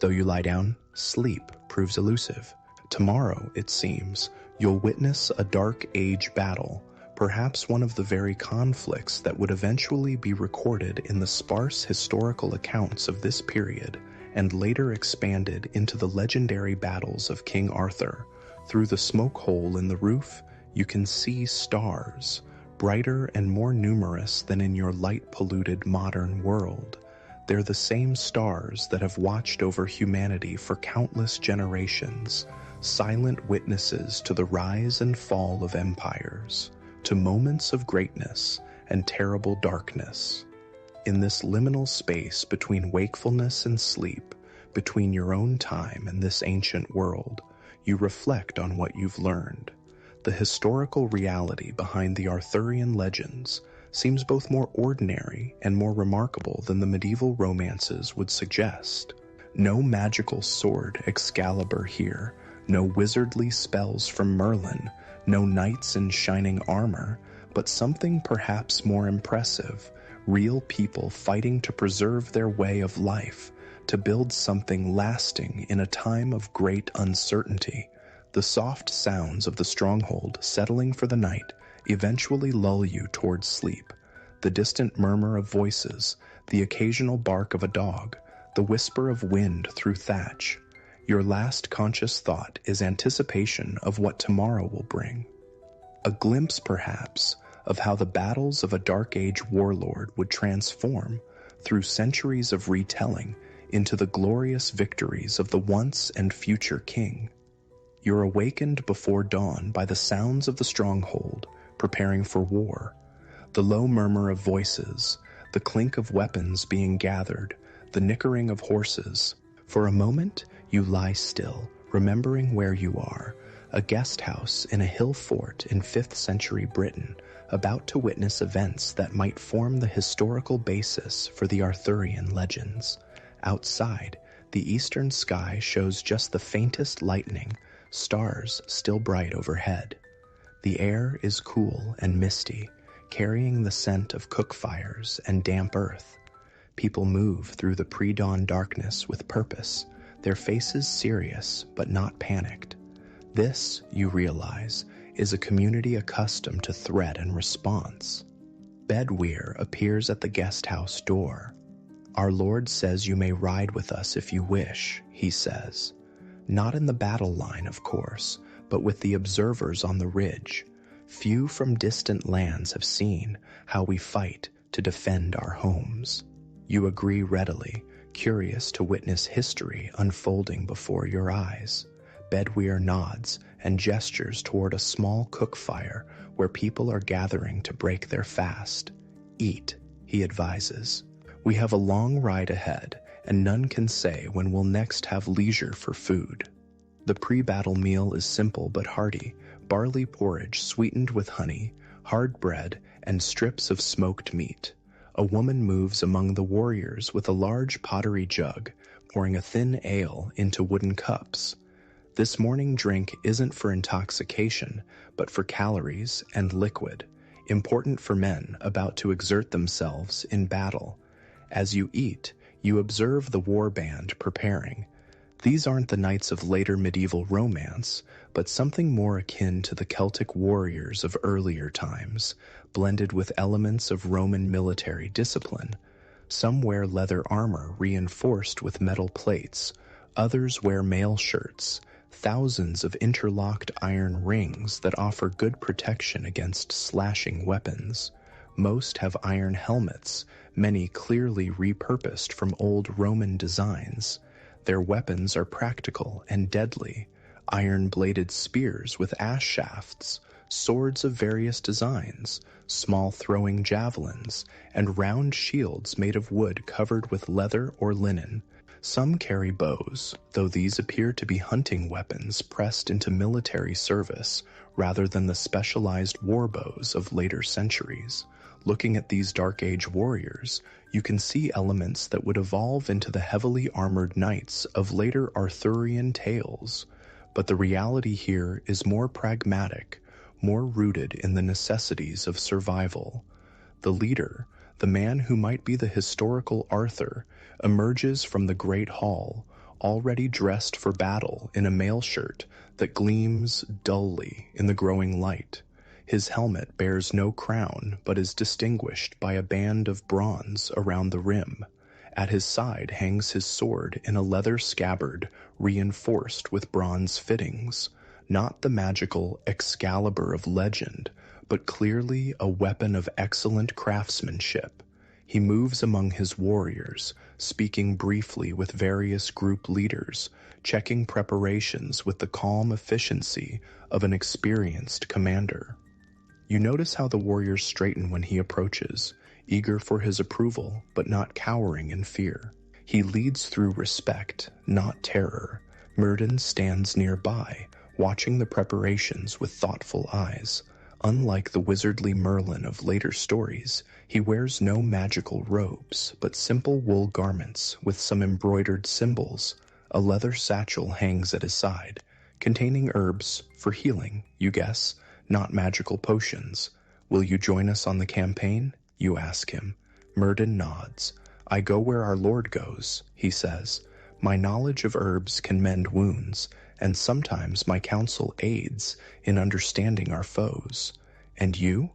A: Though you lie down, sleep proves elusive. Tomorrow, it seems, you'll witness a dark age battle, perhaps one of the very conflicts that would eventually be recorded in the sparse historical accounts of this period and later expanded into the legendary battles of King Arthur. Through the smoke hole in the roof, you can see stars, brighter and more numerous than in your light-polluted modern world. They're the same stars that have watched over humanity for countless generations, silent witnesses to the rise and fall of empires, to moments of greatness and terrible darkness. In this liminal space between wakefulness and sleep, between your own time and this ancient world, you reflect on what you've learned. The historical reality behind the Arthurian legends seems both more ordinary and more remarkable than the medieval romances would suggest. No magical sword Excalibur here, no wizardly spells from Merlin, no knights in shining armor, but something perhaps more impressive, real people fighting to preserve their way of life, to build something lasting in a time of great uncertainty. The soft sounds of the stronghold settling for the night eventually lull you towards sleep. The distant murmur of voices, the occasional bark of a dog, the whisper of wind through thatch. Your last conscious thought is anticipation of what tomorrow will bring. A glimpse, perhaps, of how the battles of a Dark Age warlord would transform, through centuries of retelling, into the glorious victories of the once and future king. You're awakened before dawn by the sounds of the stronghold, preparing for war. The low murmur of voices, the clink of weapons being gathered, the nickering of horses. For a moment, you lie still, remembering where you are, a guest house in a hill fort in 5th century Britain, about to witness events that might form the historical basis for the Arthurian legends. Outside, the eastern sky shows just the faintest lightning, stars still bright overhead. The air is cool and misty, carrying the scent of cook fires and damp earth. People move through the pre-dawn darkness with purpose, their faces serious but not panicked. This, you realize, is a community accustomed to threat and response. Bedweir appears at the guest house door. "Our Lord says you may ride with us if you wish," he says. Not in the battle line, of course, but with the observers on the ridge. Few from distant lands have seen how we fight to defend our homes. You agree readily, curious to witness history unfolding before your eyes. Bedweir nods and gestures toward a small cook fire where people are gathering to break their fast. "Eat," he advises. "We have a long ride ahead, and none can say when we'll next have leisure for food." The pre-battle meal is simple but hearty: barley porridge sweetened with honey, hard bread, and strips of smoked meat. A woman moves among the warriors with a large pottery jug, pouring a thin ale into wooden cups. This morning drink isn't for intoxication, but for calories and liquid, important for men about to exert themselves in battle. As you eat, you observe the war band preparing. These aren't the knights of later medieval romance, but something more akin to the Celtic warriors of earlier times, blended with elements of Roman military discipline. Some wear leather armor reinforced with metal plates, others wear mail shirts, thousands of interlocked iron rings that offer good protection against slashing weapons. Most have iron helmets, many clearly repurposed from old Roman designs. Their weapons are practical and deadly: iron-bladed spears with ash shafts, swords of various designs, small throwing javelins, and round shields made of wood covered with leather or linen. Some carry bows, though these appear to be hunting weapons pressed into military service rather than the specialized war bows of later centuries. Looking at these Dark Age warriors, you can see elements that would evolve into the heavily armored knights of later Arthurian tales. But the reality here is more pragmatic, more rooted in the necessities of survival. The leader, the man who might be the historical Arthur, emerges from the great hall, already dressed for battle in a mail shirt that gleams dully in the growing light. His helmet bears no crown, but is distinguished by a band of bronze around the rim. At his side hangs his sword in a leather scabbard reinforced with bronze fittings, not the magical Excalibur of legend, but clearly a weapon of excellent craftsmanship. He moves among his warriors, speaking briefly with various group leaders, checking preparations with the calm efficiency of an experienced commander. You notice how the warriors straighten when he approaches, eager for his approval, but not cowering in fear. He leads through respect, not terror. Myrddin stands nearby, watching the preparations with thoughtful eyes. Unlike the wizardly Merlin of later stories, he wears no magical robes, but simple wool garments with some embroidered symbols. A leather satchel hangs at his side, containing herbs for healing, you guess, not magical potions. "Will you join us on the campaign?" you ask him. Myrddin nods. "I go where our Lord goes," he says. "My knowledge of herbs can mend wounds, and sometimes my counsel aids in understanding our foes. And you?"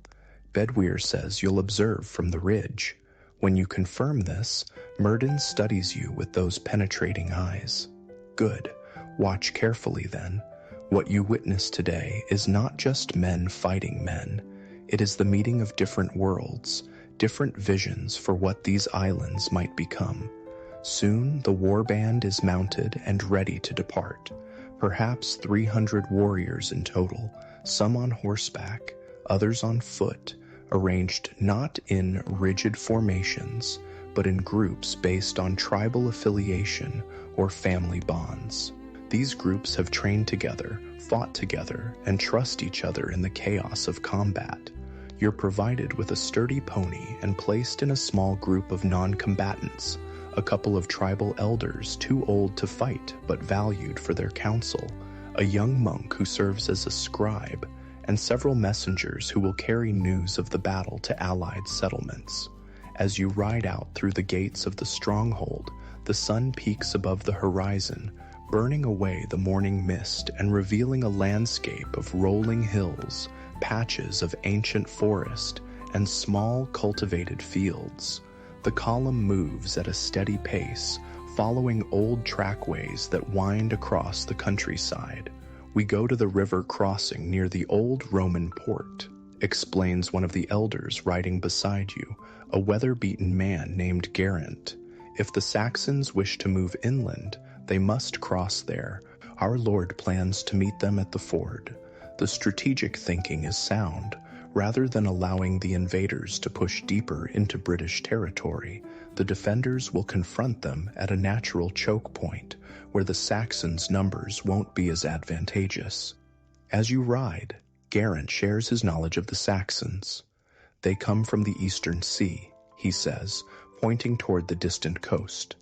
A: Bedweir says you'll observe from the ridge. When you confirm this, Myrddin studies you with those penetrating eyes. "Good. Watch carefully then. What you witness today is not just men fighting men. It is the meeting of different worlds, different visions for what these islands might become. Soon the war band is mounted and ready to depart. Perhaps 300 warriors in total, some on horseback, others on foot, arranged not in rigid formations, but in groups based on tribal affiliation or family bonds. These groups have trained together, fought together, and trust each other in the chaos of combat. You're provided with a sturdy pony and placed in a small group of non-combatants, a couple of tribal elders too old to fight but valued for their counsel, a young monk who serves as a scribe, and several messengers who will carry news of the battle to allied settlements. As you ride out through the gates of the stronghold, the sun peaks above the horizon, burning away the morning mist and revealing a landscape of rolling hills, patches of ancient forest, and small cultivated fields. The column moves at a steady pace, following old trackways that wind across the countryside. "We go to the river crossing near the old Roman port," explains one of the elders riding beside you, a weather-beaten man named Geraint. "If the Saxons wish to move inland, they must cross there. Our Lord plans to meet them at the ford." The strategic thinking is sound. Rather than allowing the invaders to push deeper into British territory, the defenders will confront them at a natural choke point, where the Saxons' numbers won't be as advantageous. As you ride, Geraint shares his knowledge of the Saxons. "They come from the Eastern Sea," he says, pointing toward the distant coast.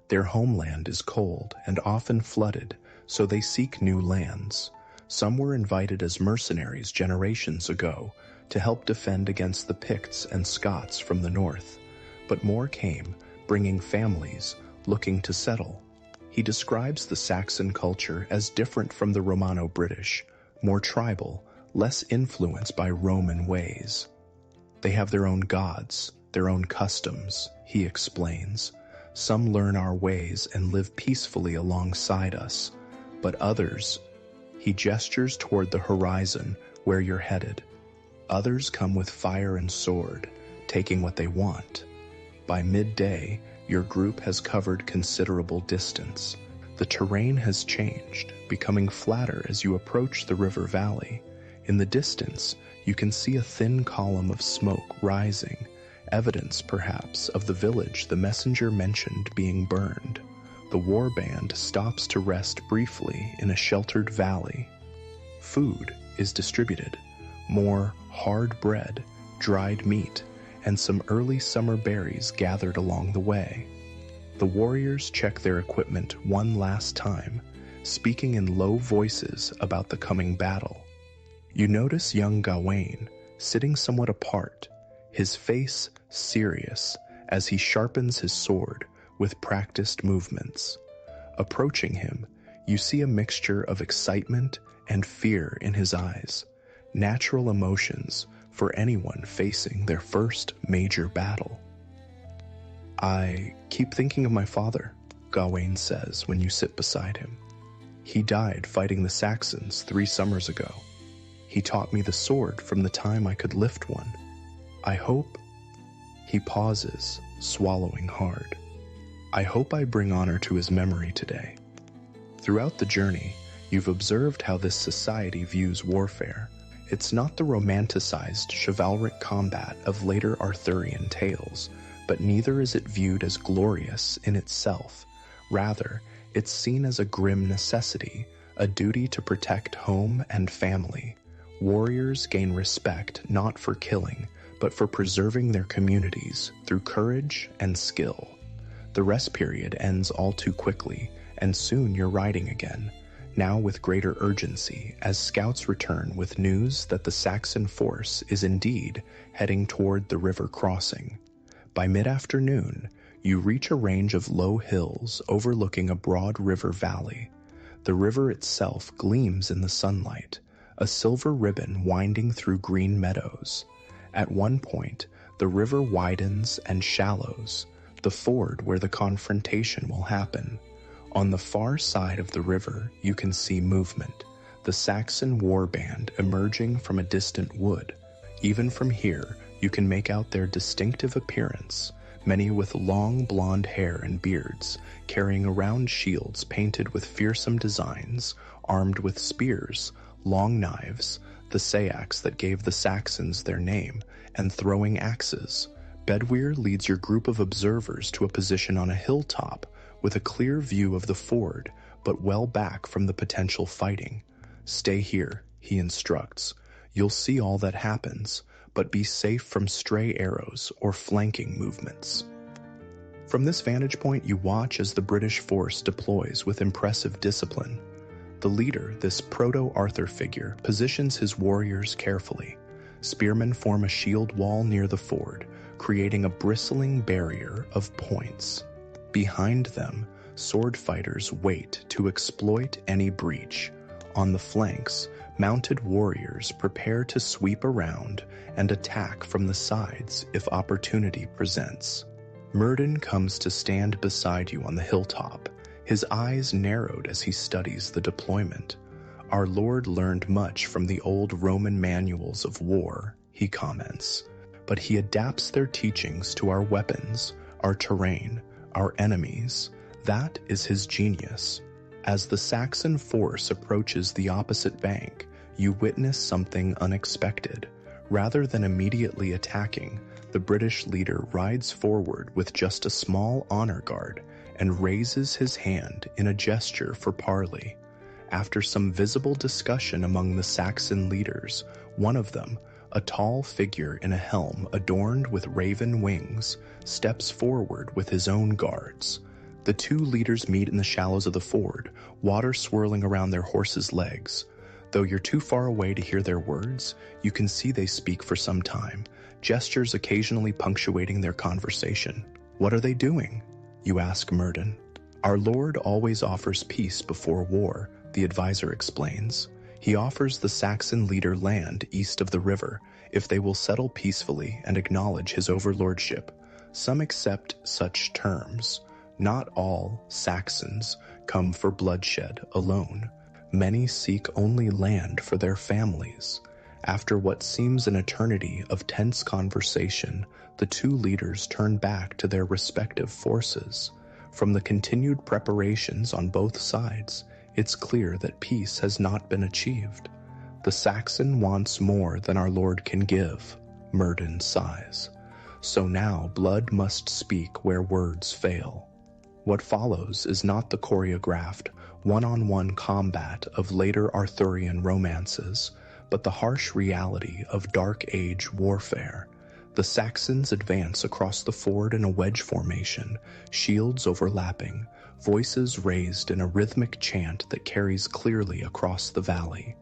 A: "Their homeland is cold and often flooded, so they seek new lands. Some were invited as mercenaries generations ago to help defend against the Picts and Scots from the north, but more came, bringing families, looking to settle." He describes the Saxon culture as different from the Romano-British, more tribal, less influenced by Roman ways. "They have their own gods, their own customs," he explains. "Some learn our ways and live peacefully alongside us, but others," he gestures toward the horizon where you're headed, "others come with fire and sword, taking what they want." By midday, your group has covered considerable distance. The terrain has changed, becoming flatter as you approach the river valley. In the distance, you can see a thin column of smoke rising, evidence perhaps of the village the messenger mentioned being burned. The war band stops to rest briefly in a sheltered valley. Food is distributed. More hard bread, dried meat, and some early summer berries gathered along the way. The warriors check their equipment one last time, speaking in low voices about the coming battle. You notice young Gawain sitting somewhat apart, his face serious as he sharpens his sword with practiced movements. Approaching him, you see a mixture of excitement and fear in his eyes, natural emotions for anyone facing their first major battle. "I keep thinking of my father," Gawain says when you sit beside him. "He died fighting the Saxons 3 summers ago. He taught me the sword from the time I could lift one. I hope..." He pauses, swallowing hard. "I hope I bring honor to his memory today." Throughout the journey, you've observed how this society views warfare. It's not the romanticized chivalric combat of later Arthurian tales, but neither is it viewed as glorious in itself. Rather, it's seen as a grim necessity, a duty to protect home and family. Warriors gain respect not for killing, but for preserving their communities through courage and skill. The rest period ends all too quickly, and soon you're riding again, now with greater urgency as scouts return with news that the Saxon force is indeed heading toward the river crossing. By mid-afternoon, you reach a range of low hills overlooking a broad river valley. The river itself gleams in the sunlight, a silver ribbon winding through green meadows. At one point, the river widens and shallows, the ford where the confrontation will happen. On the far side of the river, you can see movement, the Saxon war band emerging from a distant wood. Even from here, you can make out their distinctive appearance, many with long blonde hair and beards, carrying around shields painted with fearsome designs, armed with spears, long knives, the sayax that gave the Saxons their name, and throwing axes. Bedwyr leads your group of observers to a position on a hilltop with a clear view of the ford, but well back from the potential fighting. "Stay here," he instructs. "You'll see all that happens, but be safe from stray arrows or flanking movements." From this vantage point, you watch as the British force deploys with impressive discipline. The leader, this proto-Arthur figure, positions his warriors carefully. Spearmen form a shield wall near the ford, creating a bristling barrier of points. Behind them, sword fighters wait to exploit any breach. On the flanks, mounted warriors prepare to sweep around and attack from the sides if opportunity presents. Myrddin comes to stand beside you on the hilltop, his eyes narrowed as he studies the deployment. "Our Lord learned much from the old Roman manuals of war," he comments, "but he adapts their teachings to our weapons, our terrain, our enemies. That is his genius." As the Saxon force approaches the opposite bank, you witness something unexpected. Rather than immediately attacking, the British leader rides forward with just a small honor guard and raises his hand in a gesture for parley. After some visible discussion among the Saxon leaders, one of them, a tall figure in a helm adorned with raven wings, steps forward with his own guards. The two leaders meet in the shallows of the ford, water swirling around their horses' legs. Though you're too far away to hear their words, you can see they speak for some time, gestures occasionally punctuating their conversation. "What are they doing?" you ask Myrddin. "Our Lord always offers peace before war," the advisor explains. "He offers the Saxon leader land east of the river if they will settle peacefully and acknowledge his overlordship. Some accept such terms. Not all Saxons come for bloodshed alone. Many seek only land for their families." After what seems an eternity of tense conversation, the two leaders turn back to their respective forces. From the continued preparations on both sides, it's clear that peace has not been achieved. "The Saxon wants more than our Lord can give," Myrddin sighs. "So now blood must speak where words fail." What follows is not the choreographed, one-on-one combat of later Arthurian romances, but the harsh reality of Dark Age warfare. The Saxons advance across the ford in a wedge formation, shields overlapping, voices raised in a rhythmic chant that carries clearly across the valley.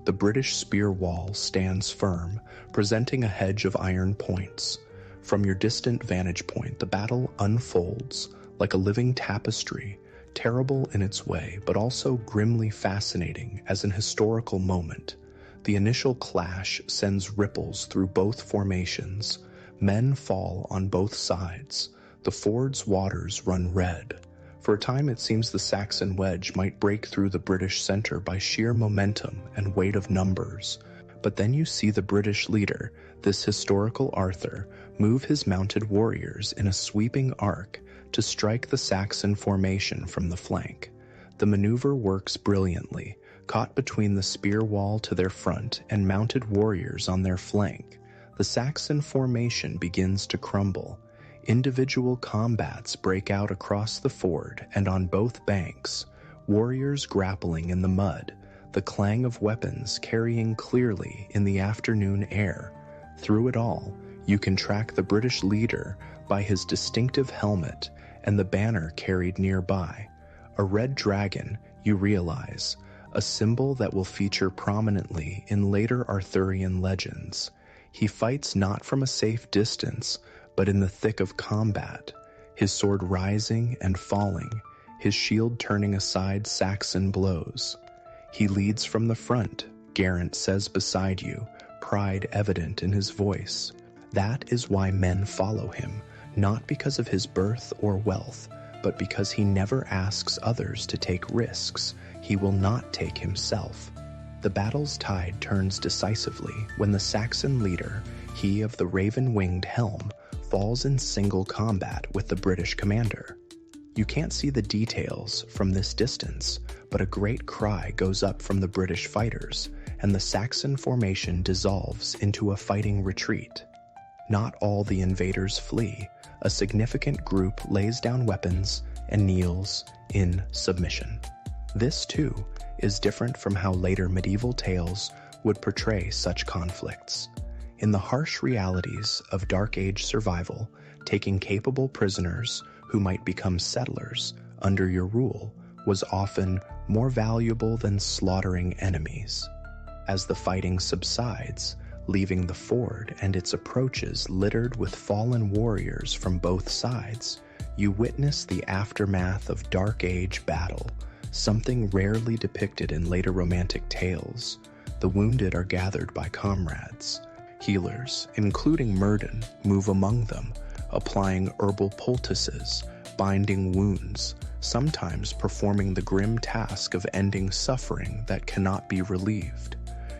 A: The British spear wall stands firm, presenting a hedge of iron points. From your distant vantage point, the battle unfolds like a living tapestry, terrible in its way, but also grimly fascinating as an historical moment. The initial clash sends ripples through both formations. Men fall on both sides. The ford's waters run red. For a time it seems the Saxon wedge might break through the British center by sheer momentum and weight of numbers. But then you see the British leader, this historical Arthur, move his mounted warriors in a sweeping arc to strike the Saxon formation from the flank. The maneuver works brilliantly, caught between the spear wall to their front and mounted warriors on their flank. The Saxon formation begins to crumble. Individual combats break out across the ford and on both banks, warriors grappling in the mud, the clang of weapons carrying clearly in the afternoon air. Through it all, you can track the British leader by his distinctive helmet and the banner carried nearby. A red dragon, you realize, a symbol that will feature prominently in later Arthurian legends. He fights not from a safe distance, but in the thick of combat, his sword rising and falling, his shield turning aside Saxon blows. He leads from the front, Geraint says beside you, pride evident in his voice. That is why men follow him, not because of his birth or wealth, but because he never asks others to take risks he will not take himself. The battle's tide turns decisively when the Saxon leader, he of the raven-winged helm, falls in single combat with the British commander. You can't see the details from this distance, but a great cry goes up from the British fighters, and the Saxon formation dissolves into a fighting retreat. Not all the invaders flee. A significant group lays down weapons and kneels in submission. This, too, is different from how later medieval tales would portray such conflicts. In the harsh realities of Dark Age survival, taking capable prisoners who might become settlers under your rule was often more valuable than slaughtering enemies. As the fighting subsides, leaving the ford and its approaches littered with fallen warriors from both sides, you witness the aftermath of Dark Age battle, something rarely depicted in later romantic tales. The wounded are gathered by comrades. Healers, including Myrddin, move among them, applying herbal poultices, binding wounds, sometimes performing the grim task of ending suffering that cannot be relieved.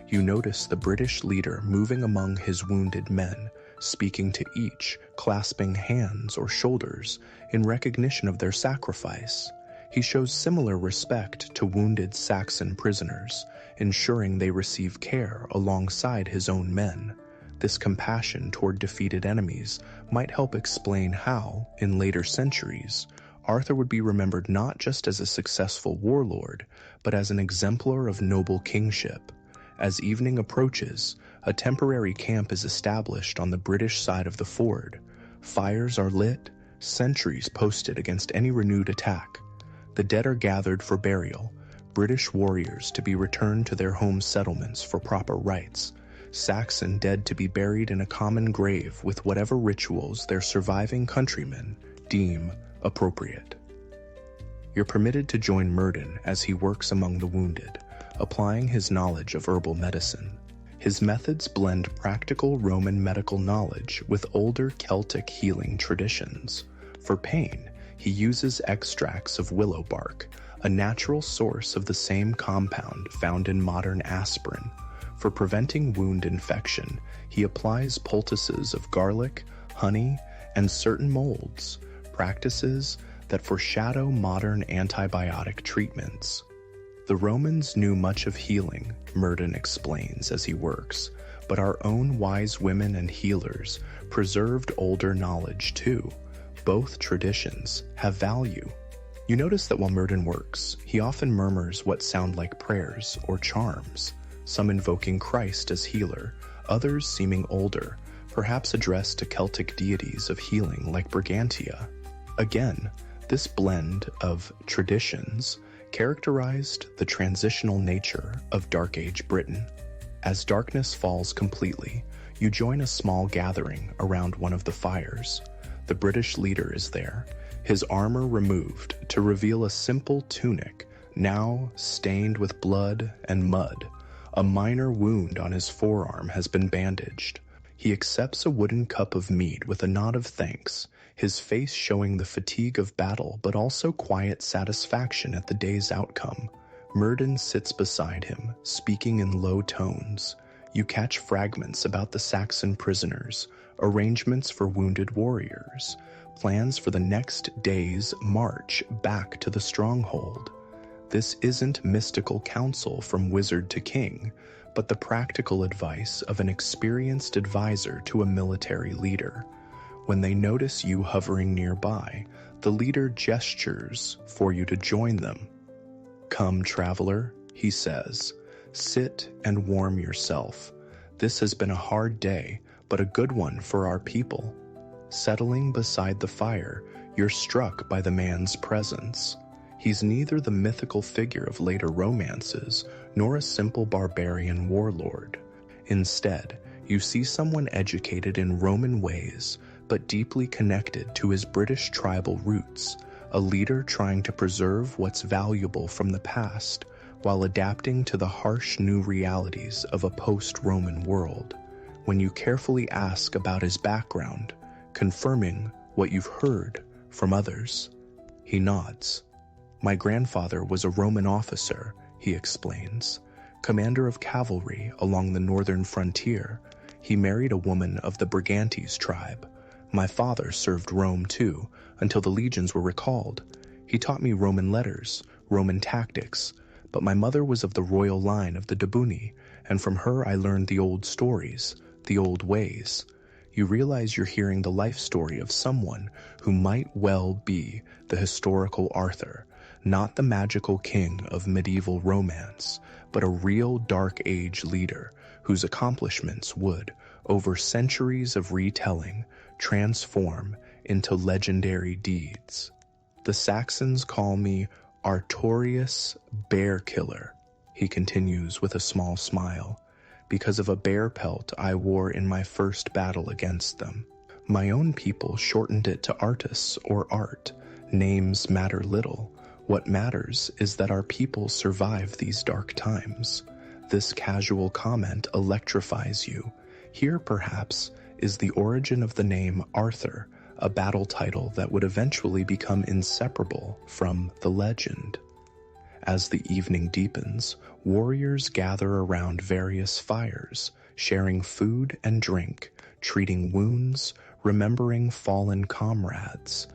A: You notice the British leader moving among his wounded men, speaking to each, clasping hands or shoulders in recognition of their sacrifice. He shows similar respect to wounded Saxon prisoners, ensuring they receive care alongside his own men. This compassion toward defeated enemies might help explain how, in later centuries, Arthur would be remembered not just as a successful warlord, but as an exemplar of noble kingship. As evening approaches, a temporary camp is established on the British side of the ford. Fires are lit, sentries posted against any renewed attack. The dead are gathered for burial, British warriors to be returned to their home settlements for proper rites, Saxon dead to be buried in a common grave with whatever rituals their surviving countrymen deem appropriate. You're permitted to join Myrddin as he works among the wounded, applying his knowledge of herbal medicine. His methods blend practical Roman medical knowledge with older Celtic healing traditions. For pain, he uses extracts of willow bark, a natural source of the same compound found in modern aspirin. For preventing wound infection, he applies poultices of garlic, honey, and certain molds, practices that foreshadow modern antibiotic treatments. The Romans knew much of healing, Myrddin explains as he works, but our own wise women and healers preserved older knowledge too. Both traditions have value. You notice that while Myrddin works, he often murmurs what sound like prayers or charms, some invoking Christ as healer, others seeming older, perhaps addressed to Celtic deities of healing like Brigantia. Again, this blend of traditions characterized the transitional nature of Dark Age Britain. As darkness falls completely, you join a small gathering around one of the fires. The British leader is there, his armor removed to reveal a simple tunic, now stained with blood and mud. A minor wound on his forearm has been bandaged. He accepts a wooden cup of mead with a nod of thanks, his face showing the fatigue of battle but also quiet satisfaction at the day's outcome. Myrddin sits beside him, speaking in low tones. You catch fragments about the Saxon prisoners, arrangements for wounded warriors, plans for the next day's march back to the stronghold. This isn't mystical counsel from wizard to king, but the practical advice of an experienced advisor to a military leader. When they notice you hovering nearby, the leader gestures for you to join them. "Come, traveler," he says. "Sit and warm yourself. This has been a hard day, but a good one for our people." Settling beside the fire, you're struck by the man's presence. He's neither the mythical figure of later romances, nor a simple barbarian warlord. Instead, you see someone educated in Roman ways, but deeply connected to his British tribal roots, a leader trying to preserve what's valuable from the past, while adapting to the harsh new realities of a post-Roman world. When you carefully ask about his background, confirming what you've heard from others, he nods. "My grandfather was a Roman officer," he explains, "commander of cavalry along the northern frontier. He married a woman of the Brigantes tribe. My father served Rome too, until the legions were recalled. He taught me Roman letters, Roman tactics, but my mother was of the royal line of the Debuni, and from her I learned the old stories, the old ways." You realize you're hearing the life story of someone who might well be the historical Arthur, Not the magical king of medieval romance, but a real Dark Age leader whose accomplishments would, over centuries of retelling, transform into legendary deeds. The Saxons call me Artorius Bear Killer, he continues with a small smile, because of a bear pelt I wore in my first battle against them. My own people shortened it to Artus or Art. Names matter little. What matters is that our people survive these dark times. This casual comment electrifies you. Here, perhaps, is the origin of the name Arthur, a battle title that would eventually become inseparable from the legend. As the evening deepens, warriors gather around various fires, sharing food and drink, treating wounds, remembering fallen comrades.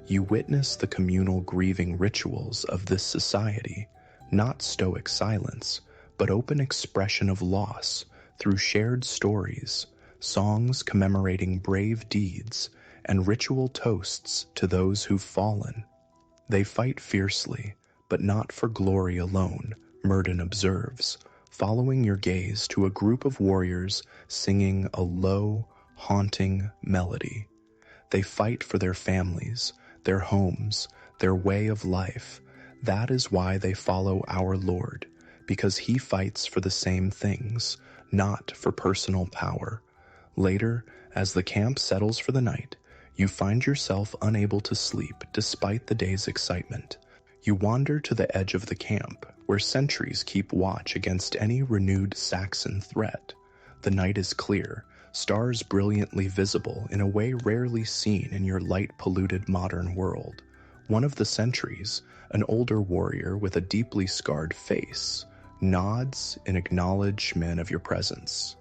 A: You witness the communal grieving rituals of this society, not stoic silence, but open expression of loss through shared stories, songs commemorating brave deeds, and ritual toasts to those who've fallen. They fight fiercely, but not for glory alone, Murden observes, following your gaze to a group of warriors singing a low, haunting melody. They fight for their families, their homes, their way of life. That is why they follow our Lord, because he fights for the same things, not for personal power. Later, as the camp settles for the night, you find yourself unable to sleep despite the day's excitement. You wander to the edge of the camp, where sentries keep watch against any renewed Saxon threat. The night is clear, stars brilliantly visible in a way rarely seen in your light-polluted modern world. One of the sentries, an older warrior with a deeply scarred face, nods in acknowledgement of your presence.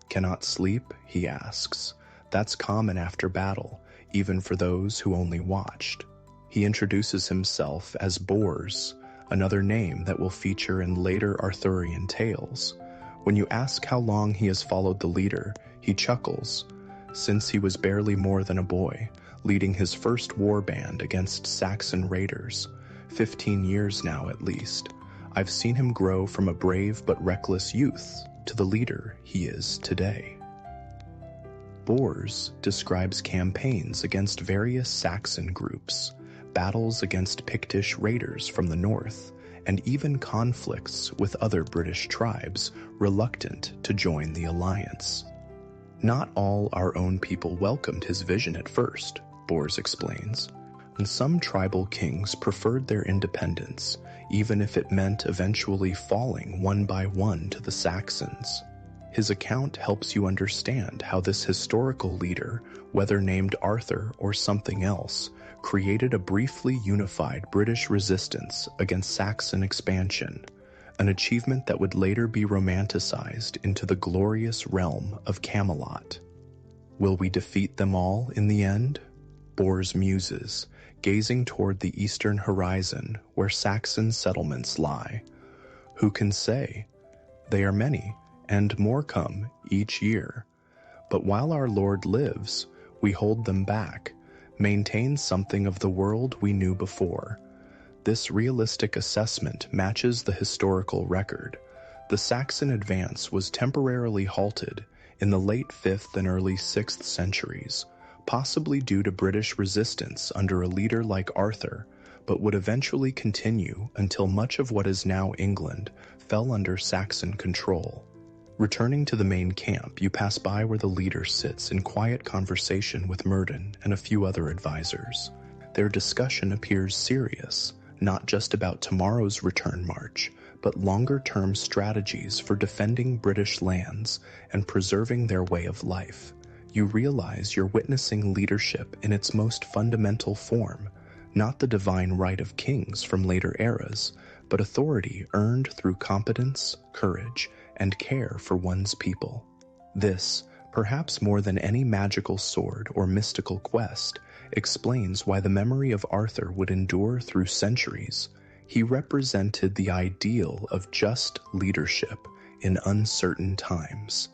A: "Cannot sleep?" he asks. That's common after battle, even for those who only watched. He introduces himself as Bors, another name that will feature in later Arthurian tales. When you ask how long he has followed the leader, he chuckles. Since he was barely more than a boy, leading his first war band against Saxon raiders. 15 years now at least. I've seen him grow from a brave but reckless youth to the leader he is today. Bors describes campaigns against various Saxon groups, battles against Pictish raiders from the north, and even conflicts with other British tribes reluctant to join the alliance. Not all our own people welcomed his vision at first, Bors explains, and some tribal kings preferred their independence, even if it meant eventually falling one by one to the Saxons. His account helps you understand how this historical leader, whether named Arthur or something else, created a briefly unified British resistance against Saxon expansion, an achievement that would later be romanticized into the glorious realm of Camelot. Will we defeat them all in the end? Bors muses, gazing toward the eastern horizon where Saxon settlements lie. Who can say? They are many, and more come each year. But while our Lord lives, we hold them back, maintain something of the world we knew before. This realistic assessment matches the historical record. The Saxon advance was temporarily halted in the late 5th and early 6th centuries, possibly due to British resistance under a leader like Arthur, but would eventually continue until much of what is now England fell under Saxon control. Returning to the main camp, you pass by where the leader sits in quiet conversation with Murden and a few other advisors. Their discussion appears serious, not just about tomorrow's return march, but longer-term strategies for defending British lands and preserving their way of life. You realize you're witnessing leadership in its most fundamental form, not the divine right of kings from later eras, but authority earned through competence, courage, and care for one's people. This, perhaps more than any magical sword or mystical quest, explains why the memory of Arthur would endure through centuries. He represented the ideal of just leadership in uncertain times.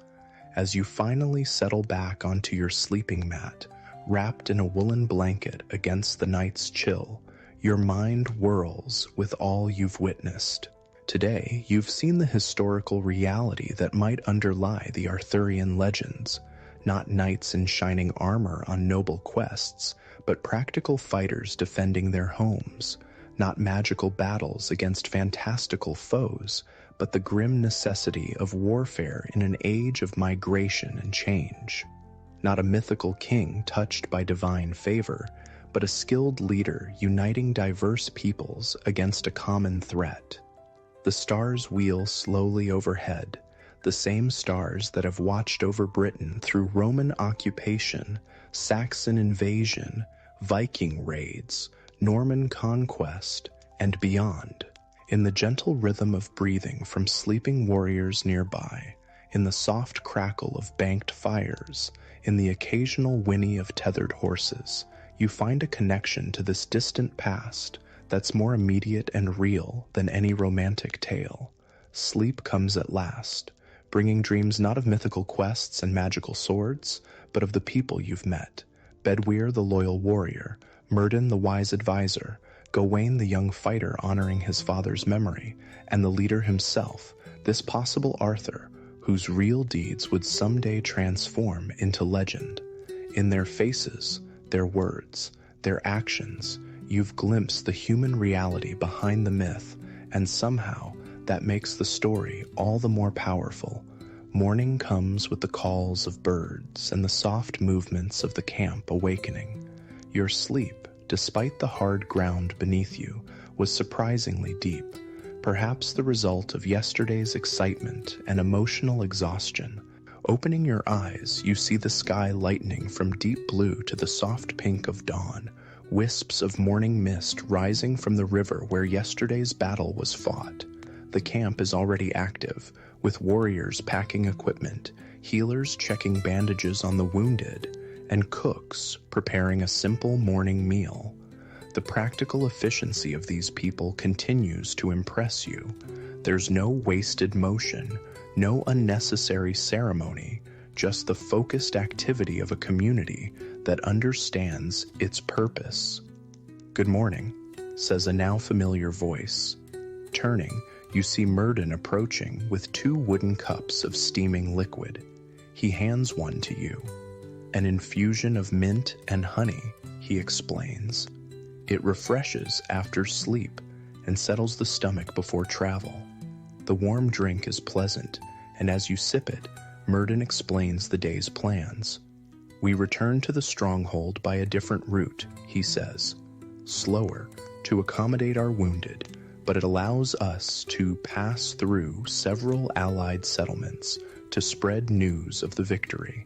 A: As you finally settle back onto your sleeping mat, wrapped in a woolen blanket against the night's chill, Your mind whirls with all you've witnessed. Today, you've seen the historical reality that might underlie the Arthurian legends, not knights in shining armor on noble quests, but practical fighters defending their homes, not magical battles against fantastical foes, but the grim necessity of warfare in an age of migration and change. Not a mythical king touched by divine favor, but a skilled leader uniting diverse peoples against a common threat. The stars wheel slowly overhead, the same stars that have watched over Britain through Roman occupation, Saxon invasion, Viking raids, Norman conquest, and beyond. In the gentle rhythm of breathing from sleeping warriors nearby, in the soft crackle of banked fires, in the occasional whinny of tethered horses, you find a connection to this distant past that's more immediate and real than any romantic tale. Sleep comes at last, bringing dreams not of mythical quests and magical swords, but of the people you've met. Bedwyr the loyal warrior, Myrddin the wise advisor, Gawain the young fighter honoring his father's memory, and the leader himself, this possible Arthur, whose real deeds would someday transform into legend. In their faces, their words, their actions, you've glimpsed the human reality behind the myth, and somehow that makes the story all the more powerful. Morning comes with the calls of birds and the soft movements of the camp awakening. Your sleep, despite the hard ground beneath you, was surprisingly deep, perhaps the result of yesterday's excitement and emotional exhaustion. Opening your eyes, you see the sky lightening from deep blue to the soft pink of dawn, wisps of morning mist rising from the river where yesterday's battle was fought. The camp is already active, with warriors packing equipment, healers checking bandages on the wounded, and cooks preparing a simple morning meal. The practical efficiency of these people continues to impress you. There's no wasted motion, no unnecessary ceremony, just the focused activity of a community that understands its purpose. "Good morning," says a now familiar voice. Turning, you see Myrddin approaching with 2 wooden cups of steaming liquid. He hands one to you. "An infusion of mint and honey," he explains. "It refreshes after sleep and settles the stomach before travel." The warm drink is pleasant, and as you sip it, Myrddin explains the day's plans. "We return to the stronghold by a different route," he says. "Slower, to accommodate our wounded, but it allows us to pass through several allied settlements to spread news of the victory.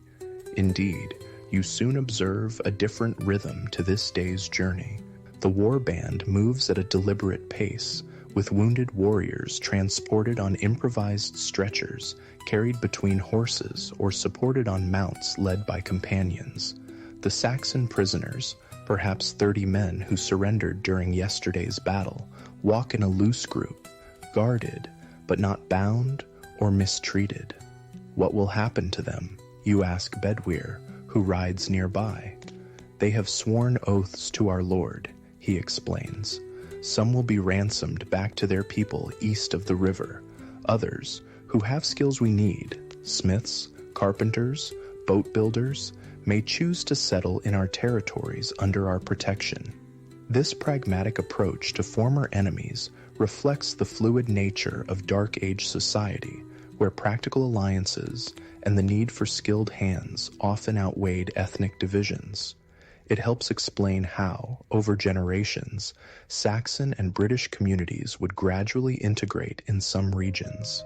A: Indeed, you soon observe a different rhythm to this day's journey. The war band moves at a deliberate pace, with wounded warriors transported on improvised stretchers, carried between horses or supported on mounts led by companions. The Saxon prisoners, perhaps 30 men who surrendered during yesterday's battle, walk in a loose group, guarded, but not bound or mistreated. What will happen to them? You ask Bedwyr, who rides nearby. "They have sworn oaths to our Lord," he explains. "Some will be ransomed back to their people east of the river. Others, who have skills we need, smiths, carpenters, boat builders, may choose to settle in our territories under our protection." This pragmatic approach to former enemies reflects the fluid nature of Dark Age society, where practical alliances and the need for skilled hands often outweighed ethnic divisions. It helps explain how, over generations, Saxon and British communities would gradually integrate in some regions.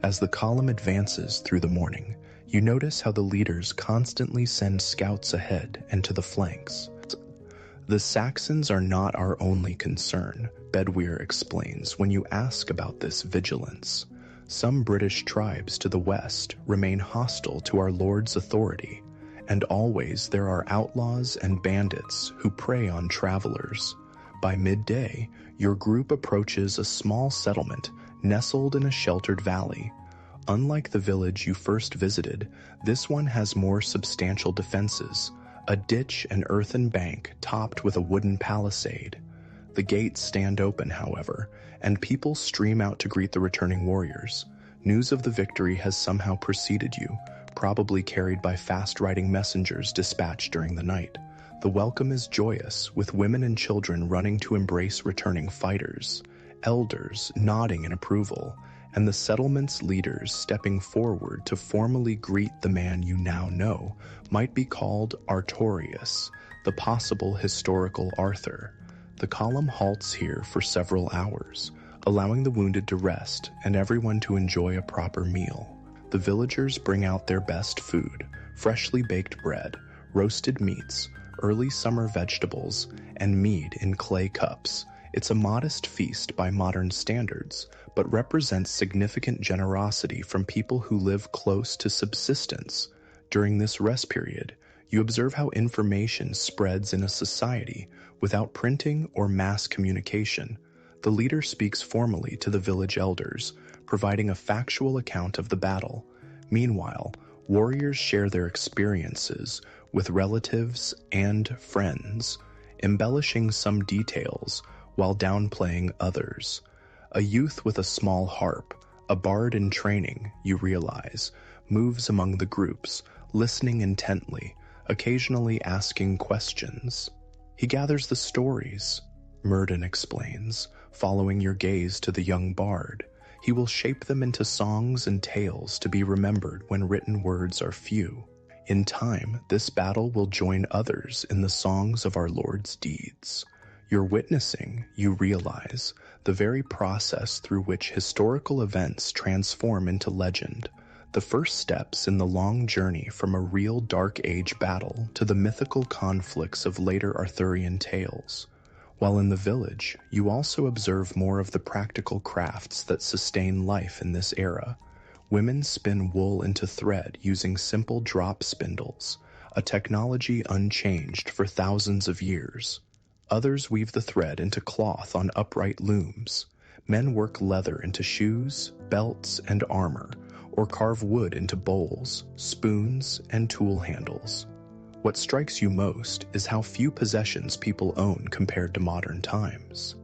A: As the column advances through the morning, you notice how the leaders constantly send scouts ahead and to the flanks. "The Saxons are not our only concern," Bedwyr explains when you ask about this vigilance. "Some British tribes to the west remain hostile to our lord's authority, and always there are outlaws and bandits who prey on travelers. By midday, your group approaches a small settlement nestled in a sheltered valley. Unlike the village you first visited, this one has more substantial defenses, a ditch and earthen bank topped with a wooden palisade. The gates stand open, however, and people stream out to greet the returning warriors. News of the victory has somehow preceded you, probably carried by fast-riding messengers dispatched during the night. The welcome is joyous, with women and children running to embrace returning fighters, elders nodding in approval, and the settlement's leaders stepping forward to formally greet the man you now know might be called Artorius, the possible historical Arthur. The column halts here for several hours, allowing the wounded to rest and everyone to enjoy a proper meal. The villagers bring out their best food, freshly baked bread, roasted meats, early summer vegetables, and mead in clay cups. It's a modest feast by modern standards, but represents significant generosity from people who live close to subsistence. During this rest period, you observe how information spreads in a society without printing or mass communication. The leader speaks formally to the village elders, providing a factual account of the battle. Meanwhile, warriors share their experiences with relatives and friends, embellishing some details while downplaying others. A youth with a small harp, a bard in training, you realize, moves among the groups, listening intently, occasionally asking questions. He gathers the stories, Murden explains, following your gaze to the young bard. He will shape them into songs and tales to be remembered when written words are few. In time, this battle will join others in the songs of our Lord's deeds. You're witnessing, you realize, the very process through which historical events transform into legend, the first steps in the long journey from a real Dark Age battle to the mythical conflicts of later Arthurian tales. While in the village, you also observe more of the practical crafts that sustain life in this era. Women spin wool into thread using simple drop spindles, a technology unchanged for thousands of years. Others weave the thread into cloth on upright looms. Men work leather into shoes, belts, and armor, or carve wood into bowls, spoons, and tool handles. What strikes you most is how few possessions people own compared to modern times.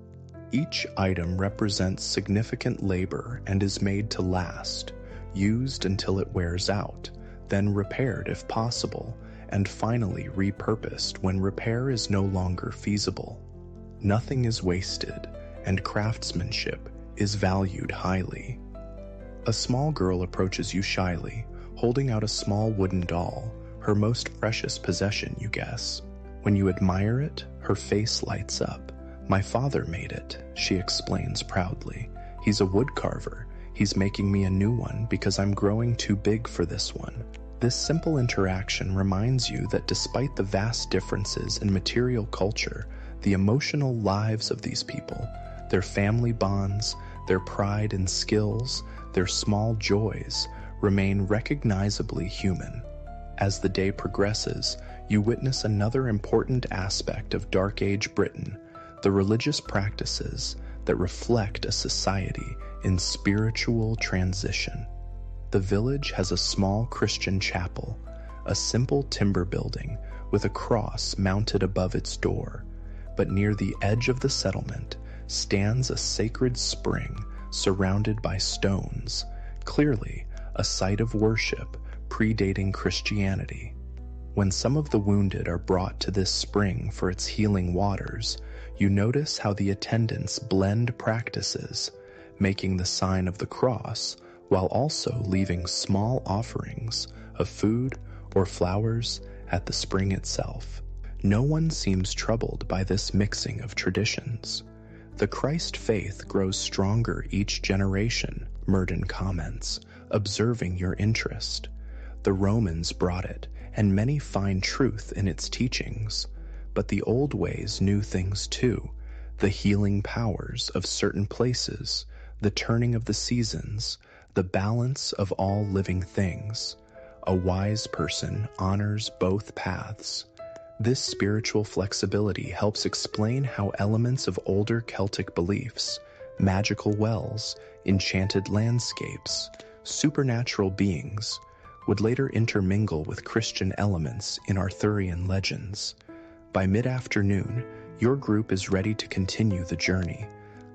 A: Each item represents significant labor and is made to last, used until it wears out, then repaired if possible, and finally repurposed when repair is no longer feasible. Nothing is wasted, and craftsmanship is valued highly. A small girl approaches you shyly, holding out a small wooden doll, her most precious possession, you guess. When you admire it, her face lights up. "My father made it," she explains proudly. "He's a woodcarver. He's making me a new one because I'm growing too big for this one." This simple interaction reminds you that despite the vast differences in material culture, the emotional lives of these people, their family bonds, their pride and skills, their small joys, remain recognizably human. As the day progresses, you witness another important aspect of Dark Age Britain, the religious practices that reflect a society in spiritual transition. The village has a small Christian chapel, a simple timber building with a cross mounted above its door, but near the edge of the settlement stands a sacred spring surrounded by stones, clearly a site of worship predating Christianity. When some of the wounded are brought to this spring for its healing waters, you notice how the attendants blend practices, making the sign of the cross while also leaving small offerings of food or flowers at the spring itself. No one seems troubled by this mixing of traditions. "The Christ faith grows stronger each generation," Murden comments, observing your interest. "The Romans brought it, and many find truth in its teachings. But the old ways knew things too, the healing powers of certain places, the turning of the seasons, the balance of all living things. A wise person honors both paths." This spiritual flexibility helps explain how elements of older Celtic beliefs, magical wells, enchanted landscapes, supernatural beings, would later intermingle with Christian elements in Arthurian legends. By mid-afternoon, Your group is ready to continue the journey.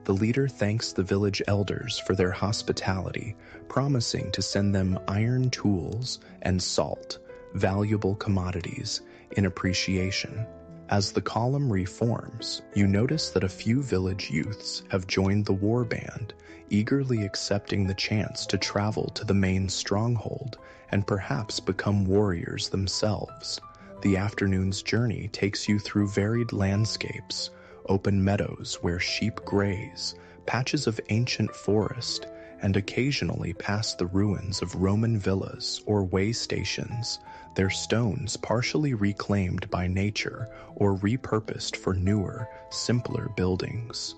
A: The leader thanks the village elders for their hospitality, promising to send them iron tools and salt, valuable commodities, in appreciation. As the column reforms, you notice that a few village youths have joined the war band, eagerly accepting the chance to travel to the main stronghold and perhaps become warriors themselves. The afternoon's journey takes you through varied landscapes, open meadows where sheep graze, patches of ancient forest, and occasionally past the ruins of Roman villas or way stations, their stones partially reclaimed by nature or repurposed for newer, simpler buildings.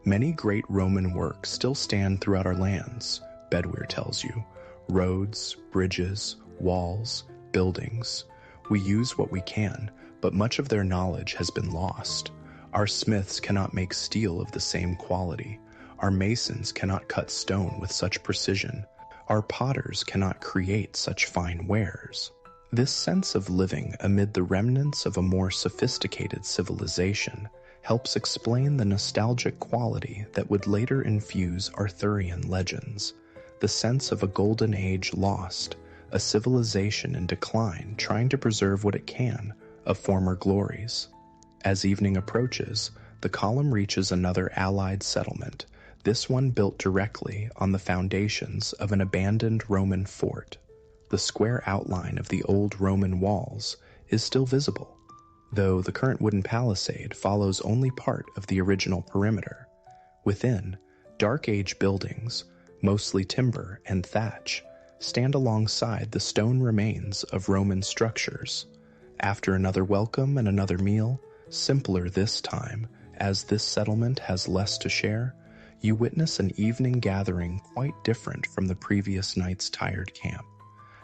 A: Many great Roman works still stand throughout our lands, Bedwyr tells you. Roads, bridges, walls, buildings. We use what we can, but much of their knowledge has been lost. Our smiths cannot make steel of the same quality. Our masons cannot cut stone with such precision. Our potters cannot create such fine wares. This sense of living amid the remnants of a more sophisticated civilization helps explain the nostalgic quality that would later infuse Arthurian legends. The sense of a golden age lost, a civilization in decline trying to preserve what it can of former glories. As evening approaches, the column reaches another allied settlement, this one built directly on the foundations of an abandoned Roman fort. The square outline of the old Roman walls is still visible, though the current wooden palisade follows only part of the original perimeter. Within, Dark Age buildings, mostly timber and thatch, stand alongside the stone remains of Roman structures. After another welcome and another meal, simpler this time, as this settlement has less to share, you witness an evening gathering quite different from the previous night's tired camp.